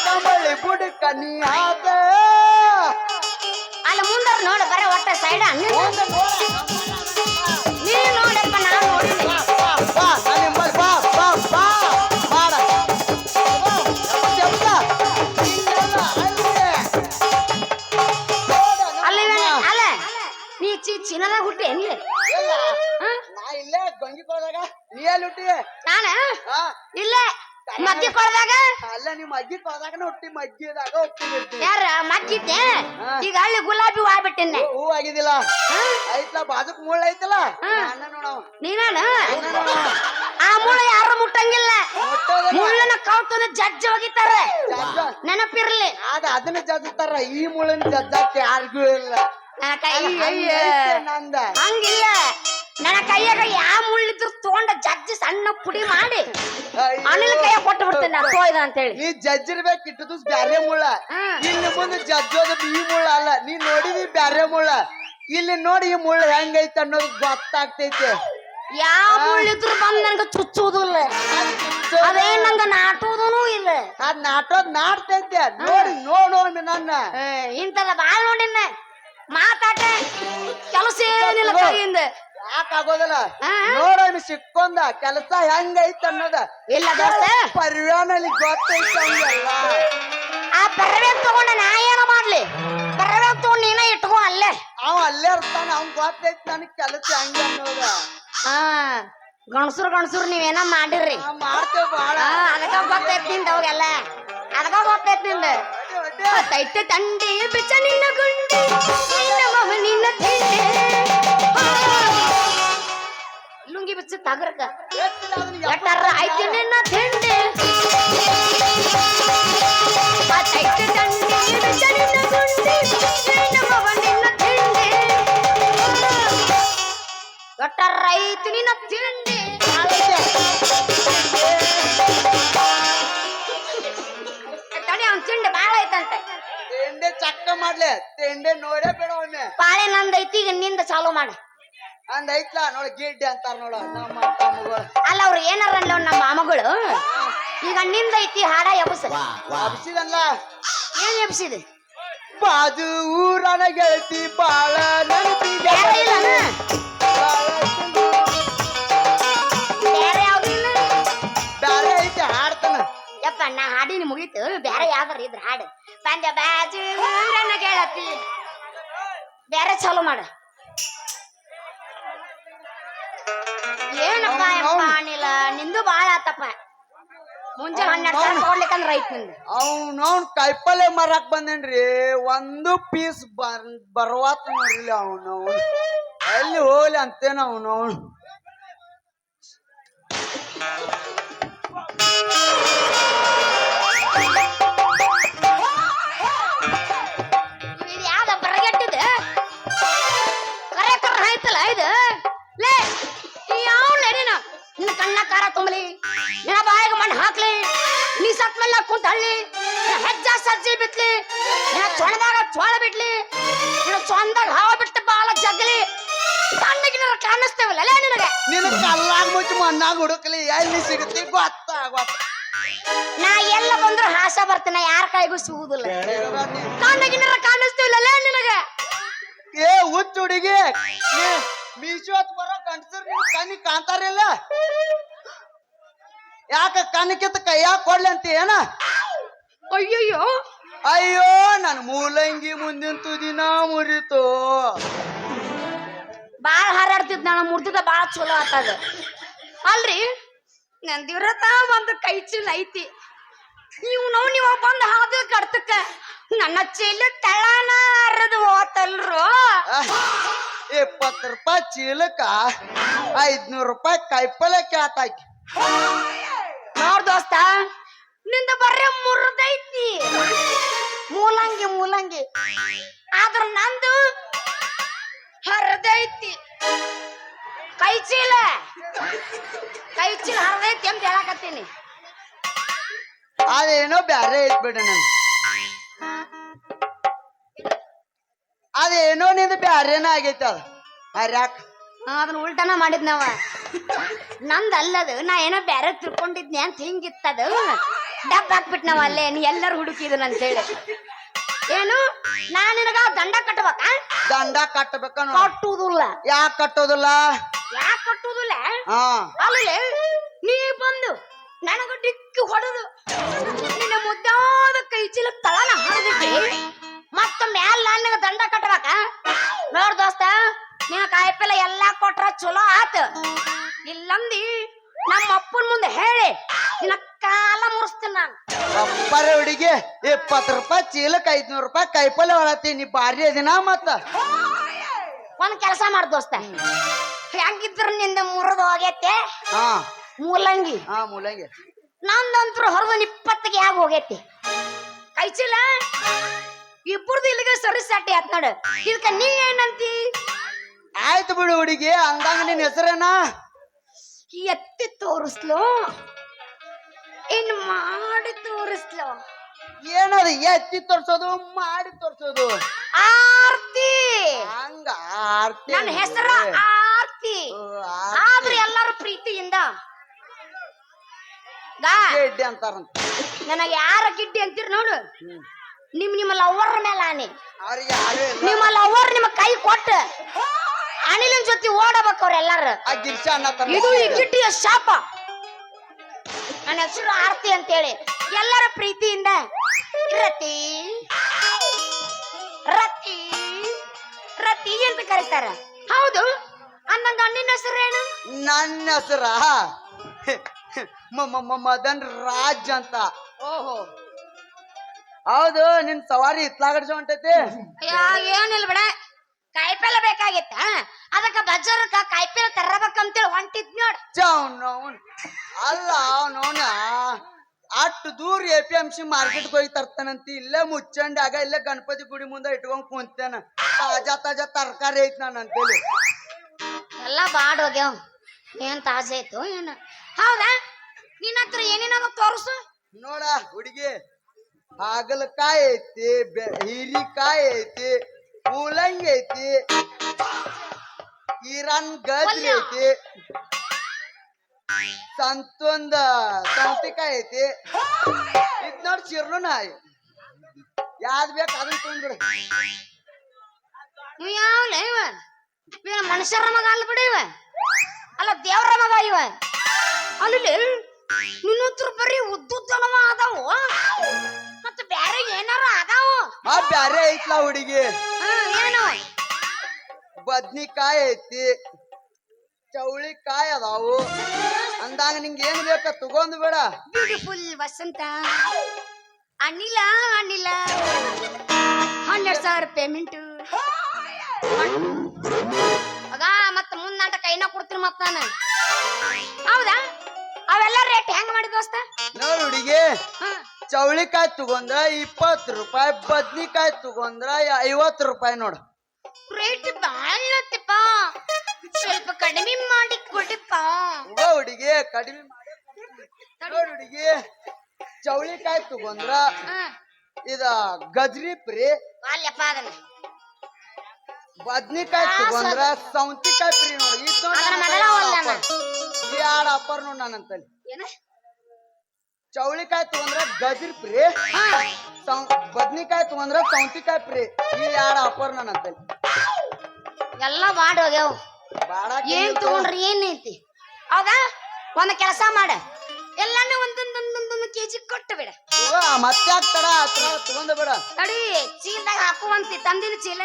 ಕಮಳಿ ಬುಡಕ ನೀ ಆದ ಅಲ್ಲ ಮುಂದರ್ ನೋಡ ಬರ ಒಟ್ಟ ಸೈಡ್ ನೀನು ನೋಡಪ್ಪ ನಾನು ನೋಡಿದ್ದೆ ಬಾ ಅಲ್ಲಿ ಬಾ ಬಾ ಬಾ ಬಾ ಮಾಡ ಶಬ್ದ ಹಿಂಗೆಲ್ಲ ಅಲ್ಲ ಅಲ್ಲ ನೀ ಚಿನ್ನದಾಗ ಹುಟ್ಟಿ ಎಲ್ಲಿ ನಾ ಇಲ್ಲೇ ಗಂಗಿ ಕೊಳದಾಗ ನೀ ಎಲ್ಲಿ ಹುಟ್ಟಿ ನಾನ ಹಾ ಇಲ್ಲೇ ಮಗ್ಗಿ ಕೊಡ್ದಾಗ ಅಲ್ಲ ನಿಮ್ಮ ಅಜ್ಜಿ ಕೊಳದಾಗನ ಹುಟ್ಟಿ ಮಜ್ಜಿದಾಗ ಹುಟ್ಟಿ ಯಾರ ಮಗ್ಗಿದ್ದೆ ಈಗ ಹಳ್ಳಿ ಗುಲಾಬಿ ಹೂ ಆಗ್ಬಿಟ್ಟಿನ್ನೆ ಹೂ ಆಗಿದಿಲ್ಲ ಐತ್ಲ ಬಾಜುಕ್ ಮುಳ್ಳ ಐತಲ್ಲ ಅಣ್ಣ ನೋಡವ ನೀನಾನ ಆ ಮುಳ್ಳ ಯಾರು ಮುಟ್ಟಂಗಿಲ್ಲ ಮುಳ್ಳನ ಕೌತನ ಜಡ್ಜ್ ಹೋಗಿತಾರೆ ನೆನಪಿರ್ಲಿ ಆಗ ಅದನ್ನ ಜಜ್ತಾರ ಈ ಮುಳ್ಳನ ಜಜ್ಜಾಕ ಯಾರಿಗೂ ಇಲ್ಲ ನನ್ನ ಕೈ ನಂದ ಹಂಗಿಲ್ಲ ನನ್ನ ಕೈಯಾಗ ಯಾವ ಮುಳ್ಳಿದ್ರು ತಗೊಂಡ ಜಜ್ಜಿ ಸಣ್ಣ ಪುಡಿ ಮಾಡಿ ಅನಿಲ್ ಕೈಯಾಗ ಕೊಟ್ಟು ಬಿಡ್ತೇನೆ ತೋಯ್ದ ಅಂತ ಹೇಳಿ ನೀ ಜಜ್ಜಿರ್ಬೇಕು ಇಟ್ಟು ದಿವ್ಸ ಬ್ಯಾರೆ ಮುಳ್ಳ ಇಲ್ಲಿ ಮುಂದೆ ಜಜ್ಜೋದು ಈ ಮುಳ್ಳ ಅಲ್ಲ ನೀ ನೋಡಿದಿ ಬ್ಯಾರೆ ಮುಳ್ಳ ಇಲ್ಲಿ ನೋಡಿ ಈ ಮುಳ್ಳ ಹೆಂಗೈತೆ ಅನ್ನೋದು ಗೊತ್ತಾಗ್ತೈತೆ ಯಾವ ಮುಳ್ಳಿದ್ರು ಬಂದ್ ನನ್ಗ ಚುಚ್ಚುವುದಿಲ್ಲ ಅದೇ ನಂಗ ನಾಟುವುದೂ ಇಲ್ಲ ಅದ್ ನಾಟೋದ್ ನಾಡ್ತೈತೆ ನೋಡಿ ನೋಡೋಣ ನನ್ನ ಇಂತದ ಬಾಳ್ ನೋಡಿನ ಮಾತಾಟ ಕೆಲಸ ಏನಿಲ್ಲ ಕೈಯಿಂದ ಯಾಕಾಗೋದಿಲ್ಲ ನೋಡೋಣ ಸಿಕ್ಕೊಂದ ಕೆಲಸ ಹೆಂಗೈತ ಅನ್ನೋದ ಇಲ್ಲ ದೋಸ್ತ ಪರಿವಾನಲ್ಲಿ ಗೊತ್ತೈತೆ ಹಂಗೆಲ್ಲ ಆ ಪರವೇಗ್ ತಗೊಂಡ ನಾ ಏನ ಮಾಡ್ಲಿ ಪರವೇಗ್ ತಗೊಂಡ್ ನೀನ ಇಟ್ಕೋ ಅಲ್ಲೇ ಅವ ಅಲ್ಲೇ ಇರ್ತಾನ ಅವ್ನ್ ಗೊತ್ತೈತಿ ನನಗ್ ಕೆಲಸ ಹೆಂಗ ಅನ್ನೋದ ಗಣಸುರು ನೀವೇನ ಮಾಡಿರ್ರಿ ಮಾಡ್ತೇವ್ ಬಾಳ ಅದಕ್ಕ ಗೊತ್ತೈತಿ ನಿಂದ ಅವಾಗೆಲ್ಲ ಅದಕ್ಕ ಗೊತ್ತೈತಿ ನಿಂದ ತೈತೆ ತಂಡಿ ಬಿಚ್ಚ ನಿನ್ನ ಗುಂಡಿ ನಿನ್ನ ಮಗ ನಿನ್ನ ತಿಂಡಿ ಲುಂಗಿ ಬಿಚ್ಚ ತಗರ್ಕ ಎಟ್ಟಾರ ಆಯ್ತು ನಿನ್ನ ತಿಂಡಿ ತೈತೆ ತಂಡಿ ಬಿಚ್ಚ ನಿನ್ನ ಗುಂಡಿ ನಿನ್ನ ಮಗ ನಿನ್ನ ತಿಂಡಿ ಎಟ್ಟಾರ ಆಯ್ತು ನಿನ್ನ ತಿಂಡಿ ತಡಿ ಅವ್ನ್ ತಿಂಡಿ ಬಾಳ ಐತಂತೆ ತೆಂಡೆ ಚಕ್ಕ ಮಾಡ್ಲೆ ತೆಂಡೆ ನೋಡೇ ಬೇಡ ಒಮ್ಮೆ ಪಾಳೆ ನಂದೈತಿ ಈಗ ನಿಂದ ಚಾಲು ಮಾಡ ಅಂದ ಐತ್ಲಾ ನೋಡ ಗಿಡ್ಡೆ ಅಂತಾರ ನೋಡ ನಮ್ಮ ತಮ್ಮಗಳು ಅಲ್ಲ ಅವ್ರು ಏನಾರ ಅಲ್ಲ ನಮ್ಮ ಮಾಮಗಳು ಈಗ ನಿಂದೈತಿ ಹಾಡ ಎಬಸ ಹಬ್ಸಿದಲ್ಲ ಏನ್ ಎಬ್ಸಿದೆ ಬಾಜು ಊರನ ಗೆಳತಿ ಬಾಳ ನೆನಪಿಗೆ ಬೇರೆ ಇಲ್ಲನ ಬೇರೆ ಯಾವ್ದಿಲ್ಲ ಬ್ಯಾರೆ ಐತಿ ಹಾಡ್ತಾನ ಯಪ್ಪ ನಾ ಹಾಡಿನ ಮುಗೀತು ಬೇರೆ ಯಾವ್ದಾರ ಇದ್ರ ಹಾಡು ಬಂದೆ ಬಾಜು ಊರನ ಗೆಳತಿ ಬೇರೆ ಚಾಲು ಮಾಡ ಏನಪ್ಪ ಯಪ್ಪ ಅನಿಲ ನಿಂದು ಬಾಳ ಆತಪ್ಪ ಮುಂಜಾನೆ 12 ಸಾವಿರ ತಗೊಳ್ಲಿಕ್ಕಂದ್ರ ಐತ್ ನಿಂದು ಅವ್ನವ್ನ್ ಕಾಯಿಪಲ್ಲೆ ಮಾರಾಕ್ ಬಂದೇನ್ರಿ ಒಂದು ಪೀಸ್ ಬರ್ವಾತ್ ನೋಡ್ರಿ ಅವ್ನವ್ನು ಎಲ್ಲಿ ಹೋಗ್ಲಿ ಅಂತೇನ ಅವ್ನವ್ನು ಇದು ಯಾವ್ದ ಬರಗೆಟ್ಟಿದೆ ಕರೆ ಆಯ್ತಲ್ಲ ಇದು ಲೇ ಯಾವ್ಲೇ ನೀನು ನಿನ್ನ ಕಣ್ಣ ಕಾರ ತುಂಬಲಿ ನಿನ್ನ ಬಾಯಿಗೆ ಮಣ್ಣು ಹಾಕ್ಲಿ ನೀ ಸತ್ ಮೇಲೆ ಕುಂತ ಹಳ್ಳಿ ಹೆಜ್ಜ ಸಜ್ಜಿ ಬಿತ್ಲಿ ನಿನ್ನ ಚೊಣದಾಗ ಚೋಳ ಬಿಡ್ಲಿ ನಿನ್ನ ಚೊಂದಾಗ ಹಾವ ಬಿಟ್ಟು ಬಾಲ ಜಗ್ಲಿ ಕಣ್ಣಿಗೆ ಕಾಣಿಸ್ತೇವಲ್ಲ ಲೇ ನಿನಗೆ ನಿನ್ನ ಕಲ್ಲಾಗ ಮುಚ್ಚಿ ಮಣ್ಣಾಗ ಹುಡುಕ್ಲಿ ಎಲ್ಲಿ ಸಿಗತಿ ಗೊತ್ತ ನಾ ಎಲ್ಲ ಬಂದ್ರು ಹಾಸ ಬರ್ತೀನಿ ಯಾರ ಕೈಗೂ ಸಿಗುದಿಲ್ಲ ಕಣ್ಣಿಗೆ ಕಾಣಿಸ್ತೇವಲ್ಲ ಲೇ ನಿನಗೆ ಏ ಹುಚ್ಚ ಹುಡುಗಿ ಮೀಶೋತ್ ಬರೋ ಗಂಡಸರ್ ಕಣ್ಣಿ ಕಾಣ್ತಾರಿಲ್ಲ ಯಾಕ ಕಣ್ಣಕ್ಕಿತ್ತ ಕೈಯಾಗ ಕೊಡ್ಲಿ ಅಂತ ಏನ ಅಯ್ಯಯ್ಯೋ ಅಯ್ಯೋ ನನ್ ಮೂಲಂಗಿ ಮುಂದಿನ ತುದಿನ ಮುರಿತು ಬಾಳ ಹಾರಾಡ್ತಿದ್ ನಾನು ಮುರ್ದಿದ ಬಾಳ ಚಲೋ ಆತದ ಅಲ್ರಿ ನಂದಿವ್ರತ ಒಂದು ಕೈ ಚೀಲ ಐತಿ ನೀವು ಬಂದ್ ಹಾದು ಕಡ್ತಕ್ಕ ನನ್ನ ಚೀಲ ತಳನ ಹರಿದು ಹೋತಲ್ರು 20 ರೂಪಾಯಿ ಚೀಲಕ್ಕ 500 ರೂಪಾಯಿ ಕಾಯಿಪಲ್ಲೆ ಕೇಳ್ತಾಕಿ ನೋಡ್ ದೋಸ್ತ ನಿಂದ ಬರ್ರೆ ಮುರ್ದೈತಿ ಮೂಲಂಗಿ ಆದ್ರ ನಂದು ಹರಿದೈತಿ ಕೈ ಚೀಲ ಹರಿದೈತಿ ಅಂತ ಹೇಳಕತ್ತೀನಿ ಅದೇನೋ ಬ್ಯಾರೆ ಐತ್ ಬಿಡ ನನ್ ಅದೇನೋ ನಿಂದ ಬ್ಯಾರೇನ ಆಗೈತ ಅದ ಹರ್ಯಾಕ ಅದನ್ನ ಉಲ್ಟನ ಮಾಡಿದ್ನವ ನಂದ ಅಲ್ಲದು ನಾ ಏನೋ ಬ್ಯಾರೆ ತಿಳ್ಕೊಂಡಿದ್ನಿ ಅಂತ ಹಿಂಗಿತ್ತದ ಡಬ್ ಹಾಕ್ಬಿಟ್ನವ ಅಲ್ಲೇ ನೀ ಎಲ್ಲರೂ ಹುಡುಕಿದನ್ ಅಂತ ಹೇಳಿ ಏನು ನಾ ನಿನಗ ದಂಡ ಕಟ್ಟಬೇಕ ದಂಡ ಕಟ್ಟಬೇಕ ಕಟ್ಟುವುದಿಲ್ಲ ಯಾಕೆ ಕಟ್ಟೋದಿಲ್ಲ ಯಾಕೆ ಕಟ್ಟುವುದಿಲ್ಲ ಹಾ ಅಲ್ಲೇ ನೀ ಬಂದು ನನಗ ಡಿಕ್ಕಿ ಹೊಡೆದು ನಿನ್ನ ಮುದ್ದಾದ ಕೈ ಚೀಲ ತಳನ ಹರಿದಿಟ್ಟಿ ಮತ್ತ ಮ್ಯಾಲ ನನಗ ದಂಡ ಕಟ್ಟಬೇಕ ನೋಡ್ ದೋಸ್ತ ನಿನ್ನ ಕಾಯಿಪಲ್ಲೆ ಎಲ್ಲಾ ಕೊಟ್ರ ಚಲೋ ಆತ ಇಲ್ಲಂದಿ ನಮ್ಮ ಅಪ್ಪನ ಮುಂದೆ ಹೇಳಿ ನಿನ್ನ ಕಾಲ ಮುರಿಸ್ತೀನಿ ನಾನು ಅಪ್ಪರ ಹುಡುಗಿ 20 ರೂಪಾಯಿ ಚೀಲಕ್ಕೆ 500 ರೂಪಾಯಿ ಕಾಯಿಪಲ್ಲೆ ಹೊಳತಿ ನೀ ಬಾರಿ ಅದಿನ ಮತ್ತ ಒಂದ್ ಕೆಲಸ ಮಾಡ್ ದೋಸ್ತ ಹೆಂಗಿದ್ರು ನಿಂದ ಮುರಿದು ಹೋಗೈತೆ ಹಾ ಮೂಲಂಗಿ ಮೂಲಂಗಿ ನಂದಂತ್ರು ಹೊರದು 20ಗೆ ಯಾಗ ಹೋಗೈತಿ ಕೈ ಚೀಲ ಇಬ್ಬರದು ಇಲ್ಲಿಗೆ ಸರಿ ಸಟ್ಟಿ ಆತ್ ನೋಡು ಇದಕ್ಕ ನೀ ಏನಂತಿ ಆಯ್ತು ಬಿಡು ಹುಡುಗಿ, ಅಂದಂಗ ನಿನ್ ಹೆಸರೇನ? ಎತ್ತಿ ತೋರಿಸ್ಲು ಇನ್ ಮಾಡಿ ತೋರಿಸ್ಲು. ಏನದು ಎತ್ತಿ ತೋರ್ಸೋದು ಮಾಡಿ ತೋರ್ಸೋದು? ಆರ್ತಿ. ಹಂಗ ಆರ್ತಿ ನನ್ನ ಹೆಸರು ಆರ್ತಿ. ಆದ್ರೆ ಎಲ್ಲಾರು ಪ್ರೀತಿಯಿಂದ ಗೆಡ್ಡೆ ಅಂತಾರಂತ. ನನಗೆ ಯಾರ ಗಿಡ್ಡಿ ಅಂತೀರಿ ನೋಡು, ನಿಮ್ಮ ಲವರ್ ಮೇಲೆ ಆನೆ. ಅವ್ರಿಗೆ ಯಾರು ಇಲ್ಲ. ನಿಮ್ಮ ಲವರ್ ನಿಮ್ಮ ಕೈ ಕೊಟ್ಟು ಅನಿಲನ್ ಜೊತೆ ಓಡಬೇಕು ಅವ್ರೆಲ್ಲಾರು. ಆ ಗಿರ್ಸ ಅನ್ನತಾರ. ಇದು ಈ ಗಿಡ್ಡಿಯ ಶಾಪ. ನನ್ನ ಹೆಸರು ಆರ್ತಿ ಅಂತೇಳಿ ಎಲ್ಲರ ಪ್ರೀತಿಯಿಂದ ರತಿ ರತಿ ರತಿ ಅಂತ ಕರೀತಾರ. ಹೌದು, ಅಂದಂಗ ನಿನ್ನ ಹೆಸರೇನು? ನನ್ನ ಹೆಸರ ಮದನ್ ರಾಜ್ ಅಂತ. ಓಹೋ, ಹೌದು. ನಿನ್ ಸವಾರಿ ಇತ್ಲಾಗಡ್ಸ ಹೊಂಟೈತಿ. ಏನಿಲ್ಲ ಬಿಡ, ಕಾಯಿಪಲ್ಲೆ ಬೇಕಾಗಿತ್ತ, ಅದಕ್ಕ ಬಜಾರಕ್ಕ ಕಾಯಿಪಲ್ಲೆ ತರಬೇಕಂತೇಳಿ ಹೊಂಟಿದ್ ನೋಡ್. ಅಲ್ಲ ಅವನವನ ಅಷ್ಟು ದೂರ APMC ಮಾರ್ಕೆಟ್ ಹೋಗಿ ತರ್ತಾನಂತಿ. ಇಲ್ಲೇ ಮುಚ್ಚಂಡಾಗ ಇಲ್ಲೇ ಗಣಪತಿ ಗುಡಿ ಮುಂದೆ ಇಟ್ಕೊಂಡ್ ಕುಂತೇನ. ತಾಜಾ ತರಕಾರಿ ಐತ್ ನಾನು ಅಂತೇಳಿ ಎಲ್ಲ ಬಾಡ್ ಹೋಗ್ಯಾವ. ಏನ್ ತಾಜಾ ಆಯ್ತು ಏನ? ಹೌದಾ, ನಿನ್ನ ಹತ್ರ ಏನೇನೋ ತೋರ್ಸು ನೋಡ ಹುಡುಗಿ. ಹಾಗಲಕಾಯಿ ಐತಿ, ಹೀರಿಕಾಯಿ ಐತಿ, ಮೂಲಂಗಿ ಐತಿ, ಈರನ್ ಗಜ್ರಿ ಐತಿ, ಸೌತಿಕಾಯಿ ಐತಿ. ಇದ್ ನೋಡಿ ಚಿರ್ಲುನ ಯಾವ್ದ್ ಬೇಕು ಅದನ್ನ ತೊಂದ್ಬಿಡು. ಇವ ಯಾವಲ್ಲ ಇವ? ಇವ ಮನುಷ್ಯರ ಮಗ ಅಲ್ಲ ಬಿಡ, ಇವ ಅಲ್ಲ ದೇವ್ರ ಮಗ ಇವ. ಅಲ್ಲಿ ನಿನ್ನ ಹತ್ರ ಬರೀ ಉದ್ದುದ್ದನವ ಅದಾವು, ಮತ್ತ ಬ್ಯಾರೆ ಏನಾರ ಅದಾವು? ಬ್ಯಾರೆ ಐತ್ಲ ಹುಡುಗಿ. ಏನು? ಬದ್ನಿಕಾಯಿ ಐತಿ, ಚೌಳಿಕಾಯಿ ಅದಾವು. ಅಂದಾಗ ನಿಂಗೆ ಏನ್ ಬೇಕ ತಗೊಂಡ್ ಬೇಡ. ಬ್ಯೂಟಿಫುಲ್ ವಸಂತ ಅನಿಲ ಅನಿಲ 100,000 ಪೇಮೆಂಟ್ ಆಗ ಮತ್ತ ಮುಂದ್ ನಾಟಕ ಕೈನ ಕೊಡ್ತೀನಿ ಮತ್ತ ನಾನು. ಹೌದಾ, ಅವೆಲ್ಲ ರೇಟ್ ಹೆಂಗ್ ಮಾಡಿ ದೋಸ್ತ? ನೋಡ್ ಹುಡುಗಿ, ಚೌಳಿಕಾಯಿ ತಗೊಂಡ್ರ 20 ರೂಪಾಯಿ, ಬದ್ನಿಕಾಯಿ ತಗೊಂಡ್ರ 50 ರೂಪಾಯಿ. ನೋಡ ರೇಟ್ ಬಾಳತ್ತಪ್ಪ, ಸ್ವಲ್ಪ ಕಡಿಮೆ ಮಾಡಿ ಕೊಡಿಪ್ಪ. ಹುಡುಗಿ ಕಡಿಮೆ ನೋಡ್ ಹುಡುಗಿ, ಚೌಳಿಕಾಯಿ ತಗೊಂಡ್ರ ಇದ ಗಜ್ರಿ ಫ್ರೀ, ಅಲ್ಲಪ್ಪ ಅದನ್ನ ಬದ್ನಿಕಾಯಿ ತಗೊಂಡ್ರ ಸೌತಿಕಾಯಿ ಫ್ರೀ. ನೋಡಿ ಎರಡು ಆಫರ್ ನೋಡ್ ನಾನಂತಲ್ಲಿ. ಚೌಳಿಕಾಯಿ ತಗೊಂಡ್ರ ಗಜ್ರಿ ಫ್ರೀ, ಬದ್ನಿಕಾಯಿ ತಗೊಂಡ್ರ ಸೌತಿಕಾಯಿ ಫ್ರೀ. ಈ ಎರಡು ಆಫರ್ ನಾನಂತಲ್ಲಿ. ಎಲ್ಲ ಬಾಡ್ ಹೋಗ್ಯಾವ. ಏನ್ ತಗೊಂಡ್ರಿ ಏನೈತಿ? ಹೌದಾ, ಒಂದ್ ಕೆಲಸ ಮಾಡ, ಎಲ್ಲಾನು ಒಂದೊಂದೊಂದೊಂದೊಂದು ಕೆಜಿ ಕೊಟ್ಟು ಬಿಡ. ಮತ್ತೆ ಆಗ್ತಾರ ತಗೊಂಡ ಬಿಡ. ತಡಿ, ಚೀಲದಾಗ ಹಾಕುವಂತಿ ತಂದಿನ ಚೀಲ.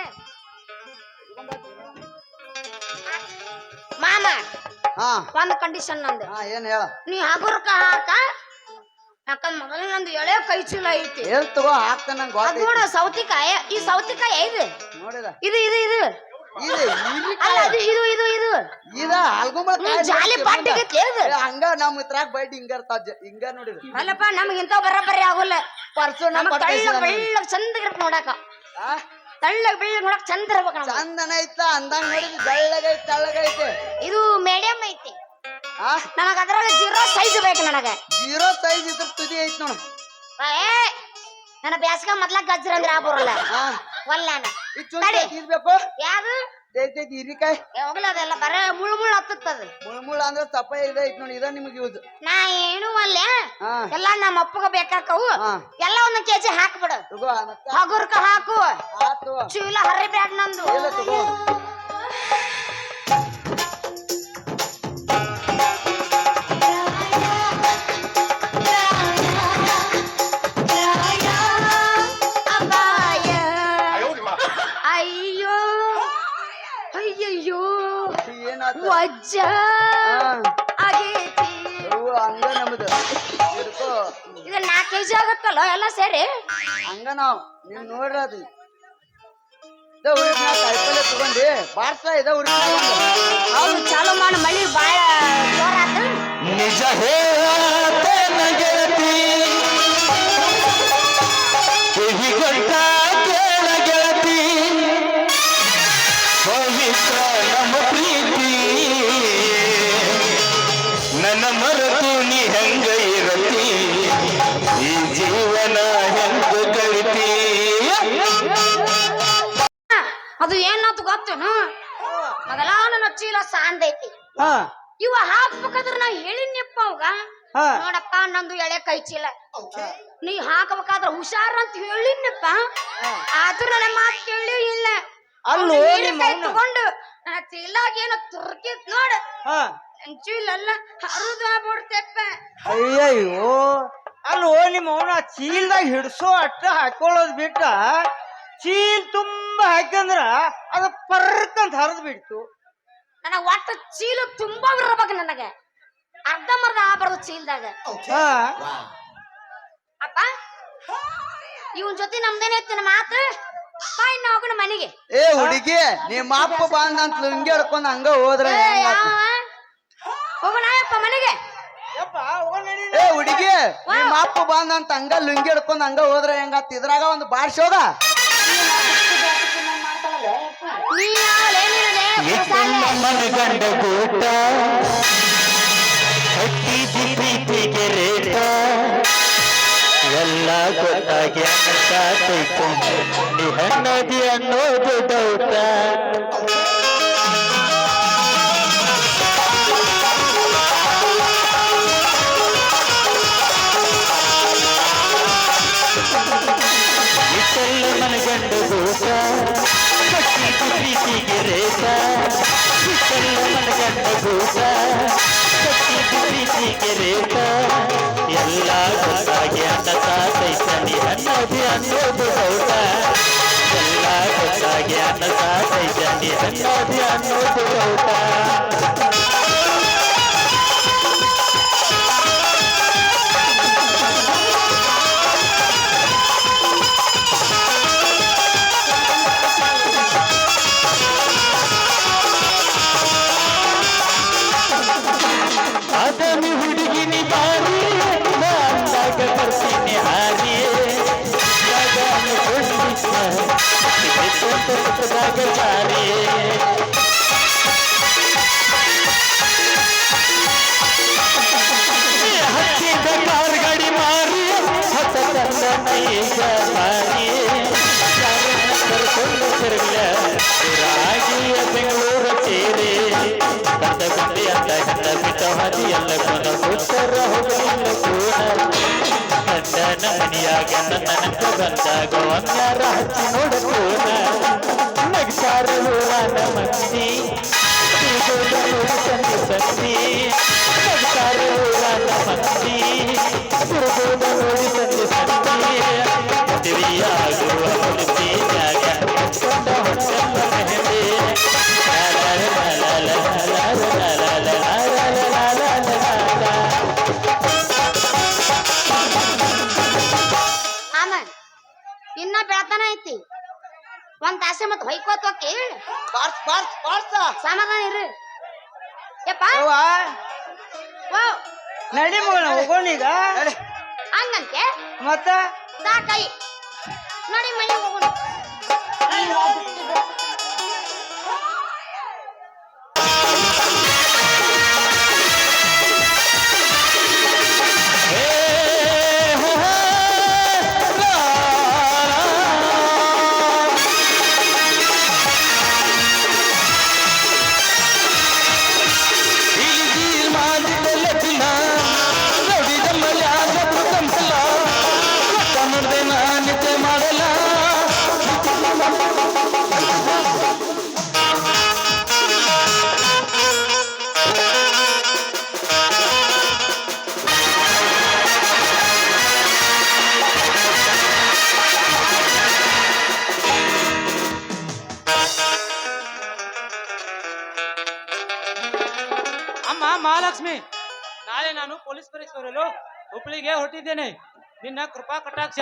ಮಾಮ, ಒಂದ್ ಕಂಡೀಷನ್ ನಂದು. ಏನ್ ಹೇಳ? ನೀ ಹಗುರ್ಕ ಹಾಕ, ಯಾಕಂದ್ ಮೊದಲು ನಂದು ಎಳೆ ಕೈ ಚೀಲ ಐತಿ. ಏನ್ ತಗೋ ಹಾಕ್ತಾನ ನಂಗೆ ಗೊತ್ತೈತಿ. ನೋಡ ಸೌತಿಕಾಯಿ, ಈ ಸೌತಿಕಾಯಿ ಇದು ನೋಡಿದ ಇದು ಇದು ಇದು ಅಲ್ಲ, ಇದು ಇದು ಇದು ಇದ ಆಲ್ಗುಂಬಳ ಜಾಲಿ ಪಾಟಿಗೈತಿ ಇದು. ಹಂಗ ನಮ್ ಇತ್ರಾಗ ಬೈಟ್ ಹಿಂಗ ನೋಡಿದ್ರು. ಅಲ್ಲಪ್ಪ, ನಮ್ಗೆ ಇಂತ ಬರಬರಿ ಆಗೋಲ್ಲ. ತೆಳ್ಳಗ್ ಬೆಳ್ಳಗ್ ಚಂದ ಇರ್ಬೇಕು ನೋಡಾಕ. ತೆಳ್ಳಗ್ ಬೆಳ್ಳಗ್ ನೋಡಕ್ ಚಂದ ಇರ್ಬೇಕು. ಚಂದನ ಐತ ಅಂದಂಗ ನೋಡಿದ್ವಿ. ಬೆಳ್ಳಗೈತಿ ತೆಳ್ಳಗೈತೆ. ಇದು ಮೀಡಿಯಂ ಐತಿ. ನನಗ ಅದ್ರಾಗ 0 ಸೈಜ್ ಬೇಕು. ನನಗ 0 ಸೈಜ್ ಇದ್ರ ತುದಿ ಐತಿ ನೋಡ. ನನ್ನ ಬ್ಯಾಸ್ಗ ಮೊದ್ಲ ಗಜ್ರ ಅಂದ್ರ ಬರಲ್ಲ. ಒಲ್ಲಾನ ಬೇಕು. ಯಾವ್ದು ಹೀರಿಕಾಯಿ ಹೋಗ್ಲ, ಅದೆಲ್ಲ ಬರ ಮುಳು ಮುಳು ಹತ್ತದ. ಮುಳ ಅಂದ್ರೆ ಸಪ್ಪ ಇದೈತಿ ನೋಡಿ. ಇದ ನಿಮ್ಗೆ ಯೂಸ್. ನಾ ಏನು ಅಲ್ಲೇ ಎಲ್ಲ ನಮ್ಮ ಅಪ್ಪಗ ಬೇಕಾಕವು. ಎಲ್ಲ 1 ಕೆಜಿ ಹಾಕ್ಬಿಡು. ಹಗುರ್ಕ ಹಾಕು, ಚೀಲ ಹರಿ ಬ್ಯಾಡ್ ನಂದು. ಅಯ್ಯೋ ಅಯ್ಯಯ್ಯೋ ವಜ್ಜ ಆಗೈತಿ. ಹಂಗ ನಮ್ದು ಇದು 4 ಕೆಜಿ ಆಗತ್ತಲ್ಲ ಎಲ್ಲ ಸೇರಿ. ಹಂಗ ನಾವ್ ನೀವ್ ನೋಡ್ರಿ ಅದು ಕಾಯಿಪಲ್ಲೆ ತಗೊಂಡಿ ಬಾರ್ಸ ಇದ ಅವ್ರು ಚಾಲು ಮಾಡಿ ಮಳಿ ಬಾಳ ಜೋರಾತ. ನಿಜ ಹೇಳತೇನ ಗೆಳತಿ, ಕಿವಿಗೊಟ್ಟ ಕೇಳ ಗೆಳತಿ, ಪವಿತ್ರ ನಮ್ಮ ಪ್ರೀತಿ ನನ್ನ ಮರೆತು ನೀ ಹೆಂಗ ಇರತಿ ಈ ಜೀವನ ಹೆಂಗ ಕಳಿತಿ ಅದು ಏನಾತು ಗೊತ್ತೇನು ಮೊದಲ ನನ್ನ ಚೀಲ ಸಾಂದೈತಿ ಹಾ ಇವ ಹಾಕ್ಬೇಕಾದ್ರ ನಾ ಹೇಳಿನಪ್ಪ ಅವಾಗ ಹಾ ನೋಡಪ್ಪ ನಂದು ಎಳೆ ಕೈ ಚೀಲ ನೀ ಹಾಕಬೇಕಾದ್ರ ಹುಷಾರ ಅಂತ ಹೇಳಿನಪ್ಪ ಆದ್ರೂ ನನ್ನ ಮಾತು ಕೇಳಿ ಇಲ್ಲ ಅಲ್ಲೋ ಅವ್ನು ನಿಮ್ಮ ಕೈ ಅವ್ನ. ತಗೊಂಡು ನನ್ನ ಚೀಲಾಗ ಏನೋ ತುರ್ಕಿತ್ ನೋಡ ಹಾ ನನ್ ಚೀಲ ಎಲ್ಲ ಹರಿದು ಆಗ್ಬಿಡ್ತೆಪ್ಪ ಅಯ್ಯಯ್ಯೋ ಅಲ್ಲೋ ನಿಮ್ಮ ಅವನ ಚೀಲ್ದಾಗ ಹಿಡ್ಸೋ ಅಟ್ಟ ಹಾಕೊಳ್ಳೋದ್ ಬಿಟ್ಟ ಚೀಲ್ ತುಂಬಾ ಹಾಕಂದ್ರ ಅದ ಪರ್ಕಂತ ಹರಿದ್ ಬಿಡ್ತು ನನಗ ಒಟ್ಟು ಚೀಲ ತುಂಬಾ ಇರ್ಬೇಕು ನನಗೆ ಅರ್ಧಂಬರ್ಧ ಆಗ್ಬಾರ್ದು ಚೀಲದಾಗ ಹಾ ಅಪ್ಪ ಇವನ್ ಜೊತೆ ನಮ್ದೇನೆ ಇತ್ತಿನ ಮಾತು ಬಾ ಇನ್ನ ಹೋಗೋಣ ಮನೆಗೆ ಏ ಹುಡುಗಿ ನಿಮ್ಮ ಅಪ್ಪ ಬಂದಂತ ಲುಂಗಿ ಹಿಡ್ಕೊಂಡ್ ಹಂಗ ಹೋದ್ರ ಏ, ಯಾವ? ಹೋಗೋಣ ಅಪ್ಪ ಮನೆಗೆ ಏ ಹುಡುಗಿ ನಿಮ್ಮ ಅಪ್ಪ ಬಂದಂತ ಹಂಗ ಲುಂಗಿ ಹಿಡ್ಕೊಂಡ್ ಹಂಗ ಹೋದ್ರ ಹೆಂಗತ್ ಇದ್ರಾಗ ಒಂದು ಬಾರ್ಸೋಗ ನೀ ಯಾವಲೇ ನೀನಲೇ ಎಷ್ಟೆಲ್ಲ ಮನಗಂಡ ಕೂಟ ಹಟ್ಟಿಸಿ ಪ್ರೀತಿಗೆ ರೇಟ ಎಲ್ಲ ಗೊತ್ತಾಗಿ ಅನ್ನಸಾತೈತು ನೀ ಹಣ್ಣದಿ ಅನ್ನೋದು ಡೌಟ ಇಷ್ಟೆಲ್ಲ ಮನಗಂಡ ಕೂಟ ಹಟ್ಟಿಸಿ ಪ್ರೀತಿಗೆ ರೇಟ ಇಷ್ಟೆಲ್ಲ ಮನಗಂಡ ಕೂಟ ಹಟ್ಟಿಸಿ ಪ್ರೀತಿಗೆ ರೇಟ ಎಲ್ಲ ಗೊತ್ತಾಗಿ ಅನ್ನಸಾತೈತ ನೀ ಹಣ್ಣದಿ ಅನ್ನೋದು ಡೌಟ ಎಲ್ಲ ಗೊತ್ತಾಗಿ ಅನ್ನಸಾತೈತ ನೀ ಹಣ್ಣದಿ ಅನ್ನೋದು ಡೌಟ ಅದನ್ನು ಹುಡುಗಿನಿ ಬಾರಿ ಅಂದಾಗ ಬರ್ತೀನಿ ಹಾರಿ ಪುಸ್ತಕದಾಗ ಜಾರಿ ಹತ್ತಿದ ಕಾರ್ ಗಾಡಿ ಮಾರಿ ಹೊಸ ತಂದ ನೈಜ ಮಾರಿ ಕರ್ಕೊಂಡು ತಿರುಗಲ ರಾಗಿಯ ಬೆಂಗಳೂರ ಸೇರಿ ಬಂದ ಗುಂಡಿ ಅಂತ ಹೆಂಡ ಬಿಟ್ಟ ಹಾದಿ ಎಲ್ಲ ಕೊನ ಉತ್ತರ ಹೋಗಲಿಲ್ಲ ಕೂನ ಗಂಡನ ಮನಿಯಾಗ ನನ್ನ ನೆನಪು ಬಂದಾಗ ಒಂದ್ಯಾರ ಹಚ್ಚಿ ನೋಡಕೋನ ನಗ್ಸಾರ ಊರಾನ ಮಂದಿ ತಿರುಗೋದ ನೋಡಿ ಸಂಧಿ ಸಂಧಿ ನಗ್ಸಾರ ಊರಾನ ಮಂದಿ ತಿರುಗೋದ ನೋಡಿ ಸಂಧಿ ಸಂಧಿ ಮದುವೆಯಾಗುವ ಹುಡುಗಿಯಾಗ ಕೊಂಡ ಹೊಟ್ಟೆಲ್ಲ ಮೆಹಂದಿ ಆಮ ಇನ್ನ ಬೆಳತನ ಐತಿ ಒಂದ್ ತಾಸೆ ಮತ್ ಹೊಯ್ಕೋತ್ ಹೋಗಿ ಬಾರ್ಸ್ ಬಾರ್ಸ್ ಬಾರ್ಸ ಸಮಾಧಾನ ಇರು ಯಪ್ಪ ಅವ್ವ ಓ ನಡಿ ಮಗನ ಹೋಗೋಣೀಗ ಹಂಗಂತೆ ಮತ್ತ ತಾ ಕೈ ನೋಡಿ ಮನೆ ಹೋಗೋಣ ಅಮ್ಮ ಮಹಾಲಕ್ಷ್ಮಿ, ನಾಳೆ ನಾನು ಪೊಲೀಸ್ ಪರೀಕ್ಷೆ ಬರಲು ಹುಬ್ಳಿಗೆ ಹೊರಟಿದ್ದೇನೆ. ನಿನ್ನ ಕೃಪಾ ಕಟಾಕ್ಷ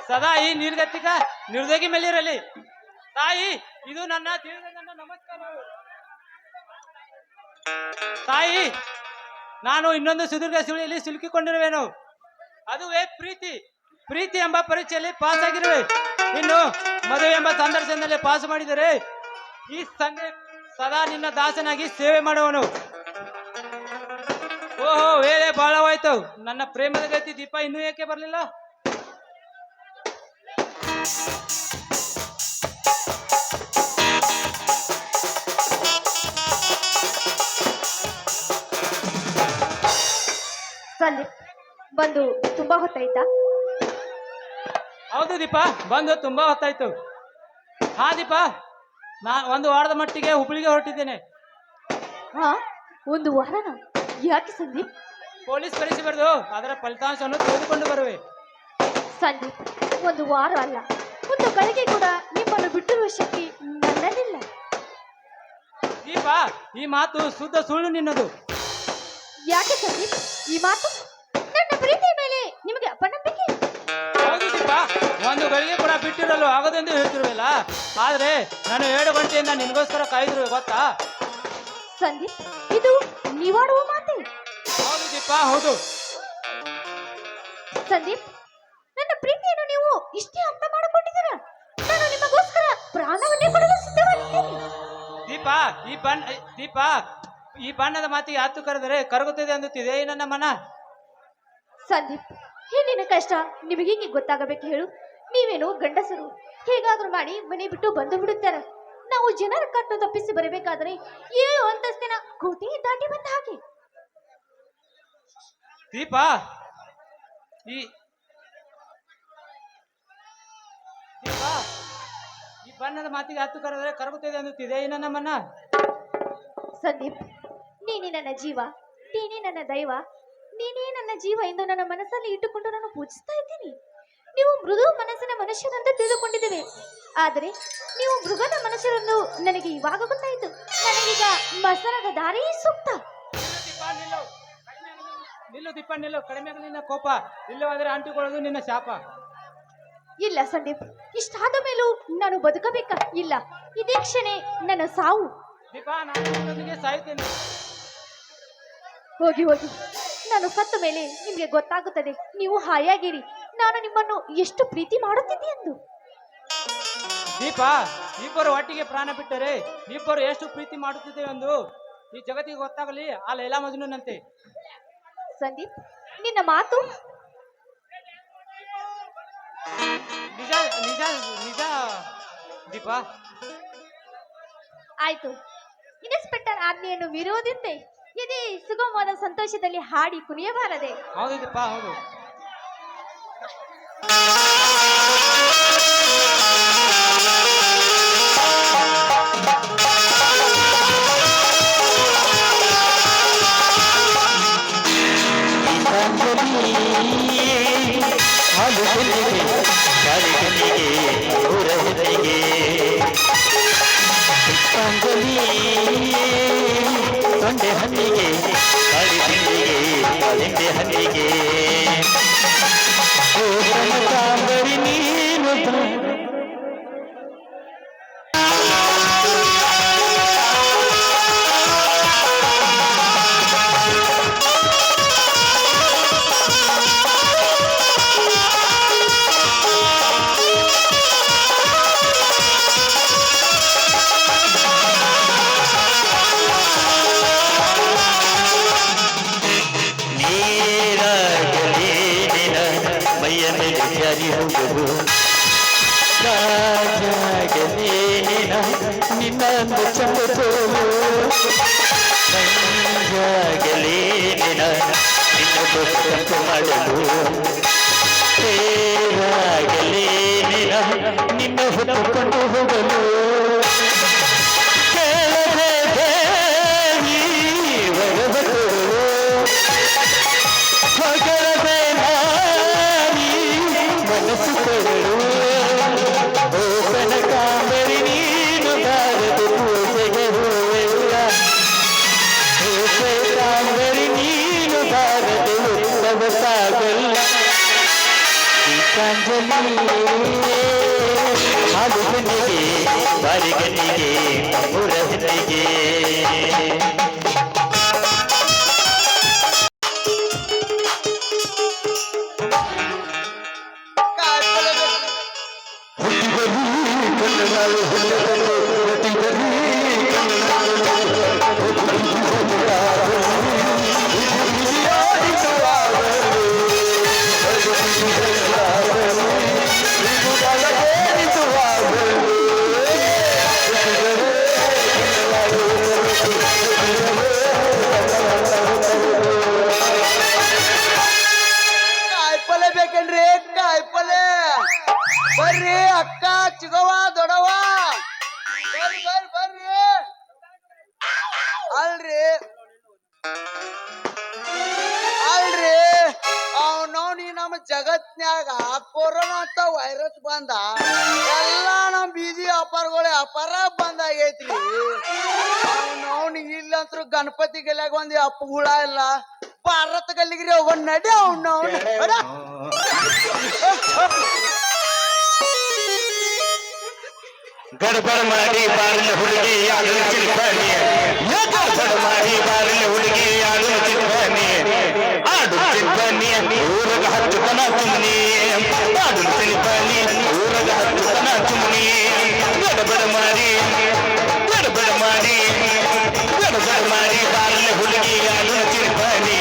ಸದಾ ಈ ನಿರ್ಗತಿಕ ನಿರ್ದೋಗಿ ಮೇಲಿರಲಿ. ತಾಯಿ, ಇದು ನನ್ನ ನನ್ನ ನಮಸ್ಕಾರಗಳು. ತಾಯಿ, ನಾನು ಇನ್ನೊಂದು ಸುದೀರ್ಘ ಸುಳಿಯಲ್ಲಿ ಸಿಲುಕಿಕೊಂಡಿರುವೆನು. ಅದುವೇ ಪ್ರೀತಿ. ಪ್ರೀತಿ ಎಂಬ ಪರೀಕ್ಷೆಯಲ್ಲಿ ಪಾಸ್ ಆಗಿರುವೆ. ಇನ್ನು ಮದುವೆ ಎಂಬ ಸಂದರ್ಶನದಲ್ಲಿ ಪಾಸ್ ಮಾಡಿದರೆ ಈ ಸದಾ ನಿನ್ನ ದಾಸನಾಗಿ ಸೇವೆ ಮಾಡುವನು. ಓಹೋ, ವೇಳೆ ಬಹಳವಾಯ್ತು. ನನ್ನ ಪ್ರೇಮದ ಗತಿ ದೀಪ ಇನ್ನೂ ಏಕೆ ಬರಲಿಲ್ಲ? ಸಂದೀಪ್ ಬಂದು ತುಂಬಾ ಹೊತ್ತಾಯ್ತಾ? ಹೌದು ದೀಪ, ಬಂದು ತುಂಬಾ ಹೊತ್ತಾಯ್ತು. ಹಾ ದೀಪ, ಒಂದು ವಾರದ ಮಟ್ಟಿಗೆ ಹುಬ್ಳಿಗೆ ಹೊರಟಿದ್ದೇನೆ. ಹಾ, ಒಂದು ವಾರನ? ಯಾಕೆ ಸಂದೀಪ್? ಪೊಲೀಸ್ ಪರೀಕ್ಷೆ ಬರೆದು ಅದರ ಫಲಿತಾಂಶವನ್ನು ತೆಗೆದುಕೊಂಡು ಬರುವೆ. ಸಂದೀಪ್, ಒಂದು ವಾರ ಅಲ್ಲ, ಒಂದು ಗಳಿಗೆ ಕೂಡ ನಿಮ್ಮನ್ನು ಬಿಟ್ಟಿರುವ ಶಕ್ತಿ ನನ್ನಲ್ಲಿಲ್ಲ. ದೀಪ, ಈ ಮಾತು ಶುದ್ಧ ಸುಳ್ಳು ನಿನ್ನದು. ಯಾಕೆ ಸಂದೀಪ್ ಈ ಮಾತು? ನನ್ನ ಪ್ರೀತಿಯ ಮೇಲೆ ನಿಮಗೆ ಅಪನಂಬಿಕೆ? ಹೌದು ದೀಪ, ಒಂದು ಗಳಿಗೆ ಕೂಡ ಬಿಟ್ಟಿರಲು ಆಗದೆಂದು ಹೇಳ್ತಿರುವಲ್ಲ. ಆದ್ರೆ ನಾನು 7 ಗಂಟೆಯಿಂದ ನಿನಗೋಸ್ಕರ ಕಾಯ್ದಿರುವೆ, ಗೊತ್ತಾ? ಸಂದೀಪ್, ಇದು ನೀವಾಡುವ ಮಾತೆ? ಹೌದು ದೀಪ, ಹೌದು. ಸಂದೀಪ್, ನನ್ನ ಪ್ರೀತಿಯನ್ನು ನೀವು ಇಷ್ಟೇ ಅರ್ಥ ಮಾಡಿಕೊಂಡಿದ್ದೀರಾ? ನಾನು ನಿಮಗೋಸ್ಕರ ಪ್ರಾಣವನ್ನೇ ಕೊಡಲು ಸಿದ್ಧವಾಗಿದ್ದೇನೆ. ದೀಪ, ಈ ಬಣ್ಣದ ಮಾತಿಗೆ ಹತ್ತು ಕರೆದರೆ ಕರಗುತ್ತದೆ ಅನ್ನುತ್ತಿದೆ ಈ ನನ್ನ ಮನ. ಸಂದೀಪ್, ಹೆಣ್ಣಿನ ಕಷ್ಟ ನಿಮಗೇಗೆ ಗೊತ್ತಾಗಬೇಕು ಹೇಳು? ನೀವೇನು ಗಂಡಸರು ಹೇಗಾದ್ರೂ ಮಾಡಿ ಮನೆ ಬಿಟ್ಟು ಬಂದು ಬಿಡುತ್ತಾರೆ. ನಾವು ಜನರ ಕಟ್ಟು ತಪ್ಪಿಸಿ ಬರಬೇಕಾದ್ರೆ 7 ಅಂತಸ್ತಿನ ಕೋಟೆ ದಾಟಿ ಬಂದ ಹಾಗೆ. ದೀಪ, ಈ ಬಣ್ಣದ ಮಾತಿಗೆ ಹತ್ತು ಕರೆದರೆ ಕರಗುತ್ತದೆ ಅನ್ನುತ್ತಿದೆ ಈ ನನ್ನ ಮನ. ಸಂದೀಪ್, ನೀನೇ ನನ್ನ ಜೀವ, ನೀನೇ ನನ್ನ ದೈವ, ನೀನೇ ನನ್ನ ಜೀವ ಎಂದು ನನ್ನ ಮನಸ್ಸಲ್ಲಿ ಇಟ್ಟುಕೊಂಡು ನಾನು ಪೂಜಿಸ್ತಾ ಇದ್ದೀನಿ. ನೀವು ಮೃದು ಮನಸ್ಸಿನ ಮನುಷ್ಯರಂತ ತಿಳಿದುಕೊಂಡಿದ್ದೇವೆ, ಆದರೆ ನೀವು ಮೃಗದ ಮನುಷ್ಯರೆಂದು ನನಗೆ ಇವಾಗ ಗೊತ್ತಾಯಿತು. ನನಗೀಗ ಮಸನದ ದಾರಿ ಸೂಕ್ತ. ನಿಲ್ಲು ದೀಪ, ನಿಲ್ಲು. ಕಡಿಮೆ ಆಗಲಿ ನಿನ್ನ ಕೋಪ. ಇಲ್ಲವಾದರೆ ಅಂಟಿಕೊಳ್ಳೋದು ನಿನ್ನ ಶಾಪ. ಇಲ್ಲ ಸಂದೀಪ್, ಇಷ್ಟಾದ ಮೇಲೂ ನಾನು ಬದುಕಬೇಕಾ? ಇಲ್ಲ, ಇದೇ ಕ್ಷಣ ನನ್ನ ಸಾವು. ದೀಪ, ನಾನು ಸಾಯುತ್ತೇನೆ. ಹೋಗಿ ಹೋಗಿ, ನಾನು ಸತ್ತ ಮೇಲೆ ನಿಮಗೆ ಗೊತ್ತಾಗುತ್ತದೆ. ನೀವು ಹಾಯಾಗಿರಿ, ನಾನು ನಿಮ್ಮನ್ನು ಎಷ್ಟು ಪ್ರೀತಿ ಮಾಡುತ್ತಿದ್ದೆ ಎಂದು. ದೀಪ, ಇಬ್ಬರು ಒಟ್ಟಿಗೆ ಪ್ರಾಣ ಬಿಟ್ಟರೆ ಇಬ್ಬರು ಎಷ್ಟು ಪ್ರೀತಿ ಮಾಡುತ್ತಿದ್ದೇವೆ ಎಂದು ಈ ಜಗತ್ತಿಗೆ ಗೊತ್ತಾಗಲಿ. ಆ ಲೈಲಾ ಮಜ್ನುನಂತೆ. ಸಂದೀಪ್, ನಿನ್ನ ಮಾತು ನಿಜ ನಿಜ ನಿಜ ದೀಪ. ಆಯ್ತು, ಇನ್ಸ್ಪೆಕ್ಟರ್ ಆಜ್ಞೆಯನ್ನು ಮೀರುವುದೆಂದೇ ಇದೇ ಸುಗಮವಾದ ಸಂತೋಷದಲ್ಲಿ ಹಾಡಿ ಕುಣಿಯಬಾರದೆ? ಹೌದು ದೀಪ, ಹೌದು. ತೊಂಡೆ ಹಣ್ಣಿಗೆ ಕಾಳಿಂಬೆ ಹಣ್ಣಿಗೆ ಕಾಂಬರಿ ನೀನು ನಿನ್ನನ್ನು ಚಂದೋಲು ಸಂಜಾಗಲೇ ನಿನ್ನ ಕೊಟ್ಟು ಮಾಡಲು ಸೇರಾಗಲೇ ನಿನ್ನ ಹೊತ್ತುಕೊಂಡು ಹೋಗಲು ಕೇಳದೆ ದೇವಿ ವರವದು ಹೊಗಳದೆ ನಾನಿ ಮನಸ್ಸು ಕೊಡಲು ಕಾಂಬರಿ ನೀನು ಬಾರದು ಪೂಜೆಗೆ ಹೂವೆಲ್ಲ ಕಾಂಬರಿ ನೀನು ಬಾರದು ಉತ್ಸವ ಸಾಗಲ್ಲ. ಗೀತಾಂಜಲಿ ಹಾಲು ಹೆಣ್ಣಿಗೆ ಬಾರಿಗಣ್ಣಿಗೆ ಮುರ ಹೆಣ್ಣಿಗೆ ಕಣ್ಣು ಜಗತ್ನ್ಯಾಗ ಕೊರೋನಾ ಅಂತ ವೈರಸ್ ಬಂದ ಎಲ್ಲಾ ನಮ್ ಬೀದಿ ಅಪಾರ ಬಂದಾಗೈತ್ರಿ. ಅವ್ನು ಇಲ್ಲಂತ್ರು ಗಣಪತಿ ಗಲ್ಯಾಗ ಒಂದ್ ಅಪ್ಪ ಹುಳ ಇಲ್ಲ ಭಾರತ ಗಲ್ಲಿಗ್ರಿ ಹೋಗೋಣ ನಡಿ ಅವ್ನು ಗಡ್ಬಡ್ ಮಾಡಿ ಬಾರಿನ ಹುಡುಗಿ ಯಾರು ಚಿಲ್ಪನಿ ಗಡ್ಬಡ್ ಮಾಡಿ ಬಾರಿನ ಹುಡುಗಿ ಯಾರು ಚಿಲ್ಪನಿ ಆಡು ಚಿಲ್ಪನಿ ಊರಗ ಹತ್ತುತನ ತುಮ್ನಿ ಆಡು ಚಿಲ್ಪನಿ ಊರಗ ಹತ್ತುತನ ತುಮ್ನಿ ಗಡ್ಬಡ್ ಮಾಡಿ ಬಾರಿನ ಹುಡುಗಿ ಯಾರು ಚಿಲ್ಪನಿ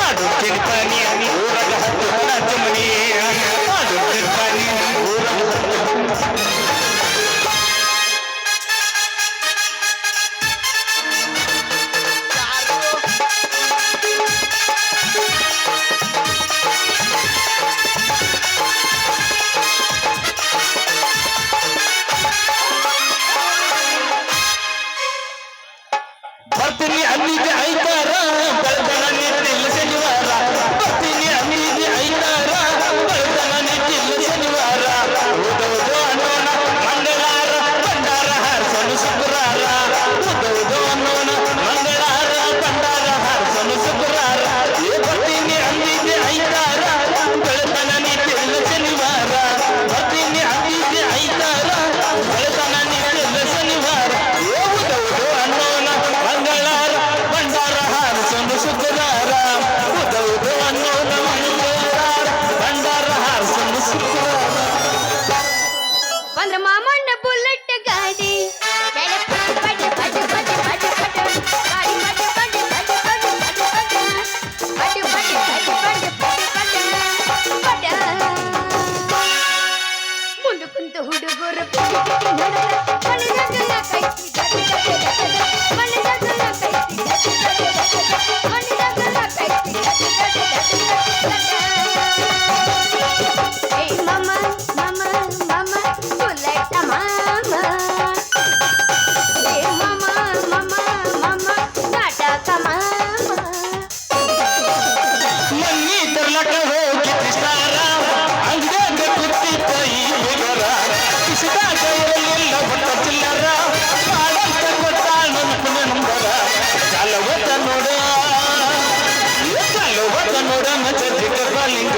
ಆಡು ಚಿಲ್ಪನಿ ಊರಗ ಹತ್ತುತನ ತುಮ್ನಿ ಆಡು ಚಿಲ್ಪನಿ ಊರಗ ಬರ್ತೀನಿ ಅಲ್ಲಿಗೆ ಐತಾರ ಬೆಳ್ತನ ನಿಂತಿಲ್ಲ ಶನಿವಾರ ಬರ್ತೀನಿ ಅಲ್ಲಿಗೆ ಐತಾರ ಬೆಳ್ತನ ನಿಂತಿಲ್ಲ ಶನಿವಾರ ಉದೌದು ಅನ್ನೋಣ ಮಂಗಳಾರ ಭಂಡಾರ ಹಾರಿಸಲು ಶುಕ್ರಾರ ಉದೌದು ಅನ್ನೋಣ ಮಂಗಳಾರ ಭಂಡಾರ ಹಾರಿಸಲು ಶುಕ್ರಾರ ಬರ್ತೀನಿ ಅಲ್ಲಿಗೆ ಐತಾರ ಬೆಳ್ತನ ನಿಂತಿಲ್ಲ ಶನಿವಾರ ಬರ್ತೀನಿ ಅಲ್ಲಿಗೆ ಐತಾರ ಬೆಳ್ತನ ನಿಂತಿಲ್ಲ ಶನಿವಾರ ಉದೌದು ಅನ್ನೋಣ ಮಂಗಳಾರ ಭಂಡಾರ ಹಾರಿಸಲು ಶುಕ್ರವಾರ ಉದೌದು ಅನ್ನೋಣ ಮಂಗಳಾರ ಭಂಡಾರ ಹಾರಿಸಲು ಶುಕ್ರವಾರ ಬಂದ್ರ ಮಾಮಣ್ಣ ಬುಲೆಟ್ ಗಾಡಿ ಕೆಳ ಪಟ ಪಟ ಪಟ ಪಟ ಪಟ ಪಟ ಗಾಡಿ ಪಟ ಪಟ ಪಟ ಪಟ ಪಟ ಪಟ ಪಟ ಪಟ ಮುಂದೆ ಕುಂತ ಹುಡುಗರು ಮನೆದಾಗಲ ಕೈತಿ ಮನೆದಾಗಲ ಕೈತಿ ಏ ಮಾಮ ಮಾಮ ಮಾಮ ಬುಲೆಟ್ ಮಾಮ ಏ ಮಾಮ ಮಾಮ ಮಾಮ ನಾಟಕ ಮಾಮ ಮನ್ನಿ ತರ್ಲಕ ಹೋಗಿ ಕೃಷ್ಣಾರ ಅಂಗಡಿಯಾಗ ಕೂತಿದ್ದ ಈ ಹುಡುಗರ ಕಿಸಿದಾಗ ಇರಲಿಲ್ಲ ಹೊಟ್ಟ ಚಿಲ್ಲರ ಮಾಡಂತ ಕೊಟ್ಟಾಳ ನೆನಪು ನಂಬರ ಚಾಲವತ ನೋಡ ಮಜ್ಜಿಗ ಕಾಲಿಂಗ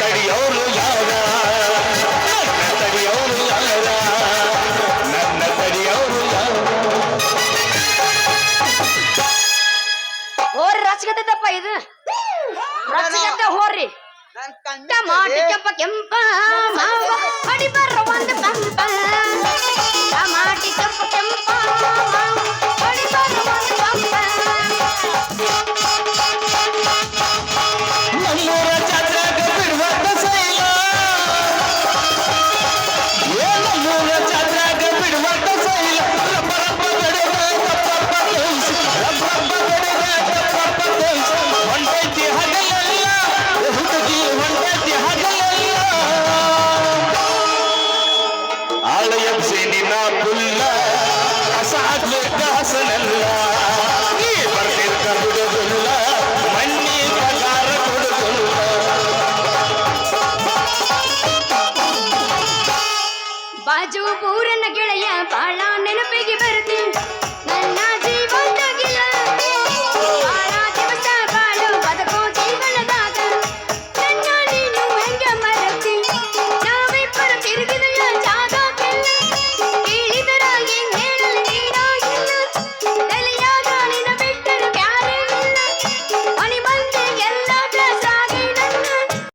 ತಡಿಯವರು ಯಾರ ನನ್ನ ತಡಿಯವರು ಯಾರ ನನ್ನ ತಡಿಯವರು ಯಾರ ಹೋರಿ ರಚಗತ್ತಪ್ಪ ಇದು ರಚಗತ್ತ ಹೋರಿ ನನ್ ಟಮಾಟಿ ಕಣ್ಣ ಕೆಂಪ ಕೆಂಪ ಮಾವ ಅಡಿ ಬರ ಒಂದು ಪಂಪ ಟಮಾಟಿ ಕೆಂಪ ಕೆಂಪ ಮಾವ ಅಡಿ ಬರ ಒಂದು ಪಂಪ ನಮ್ಮೂರ ಜಾತ್ರೆಗ ಬಿಡುವಂತ ಶೈಲ ನಮ್ಮೂರ ಜಾತ್ರೆಗ ಬಿಡುವಂತ ಶೈಲ ರಬ್ಬ ರಬ್ಬ ಗಡಿಗ ತಪ್ಪಪ್ಪ ತೋಯಿಸಿ ರಬ್ಬ ರಬ್ಬ ಗಡಿಗ ತಪ್ಪಪ್ಪ ತೋಯಿಸಿ ಹೊಂಟೈತಿ ಹಗಲೆಲ್ಲ ಹುಡುಗಿ ಹೊಂಟೈತಿ ಹಗಲೆಲ್ಲ ಆಳಯಂಸಿ ನಿನ್ನ ಪುಲ್ಲ ಅಸಾಗ್ಲಿಕ್ಕ ಹಸನಲ್ಲ ನೀ ಬರ್ತಿರ್ಕ ಹುಡುಗುಲ್ಲ ಮಣ್ಣಿ ಪಗಾರ ಕೊಡುಗುಲ್ಲ ಬಾಜು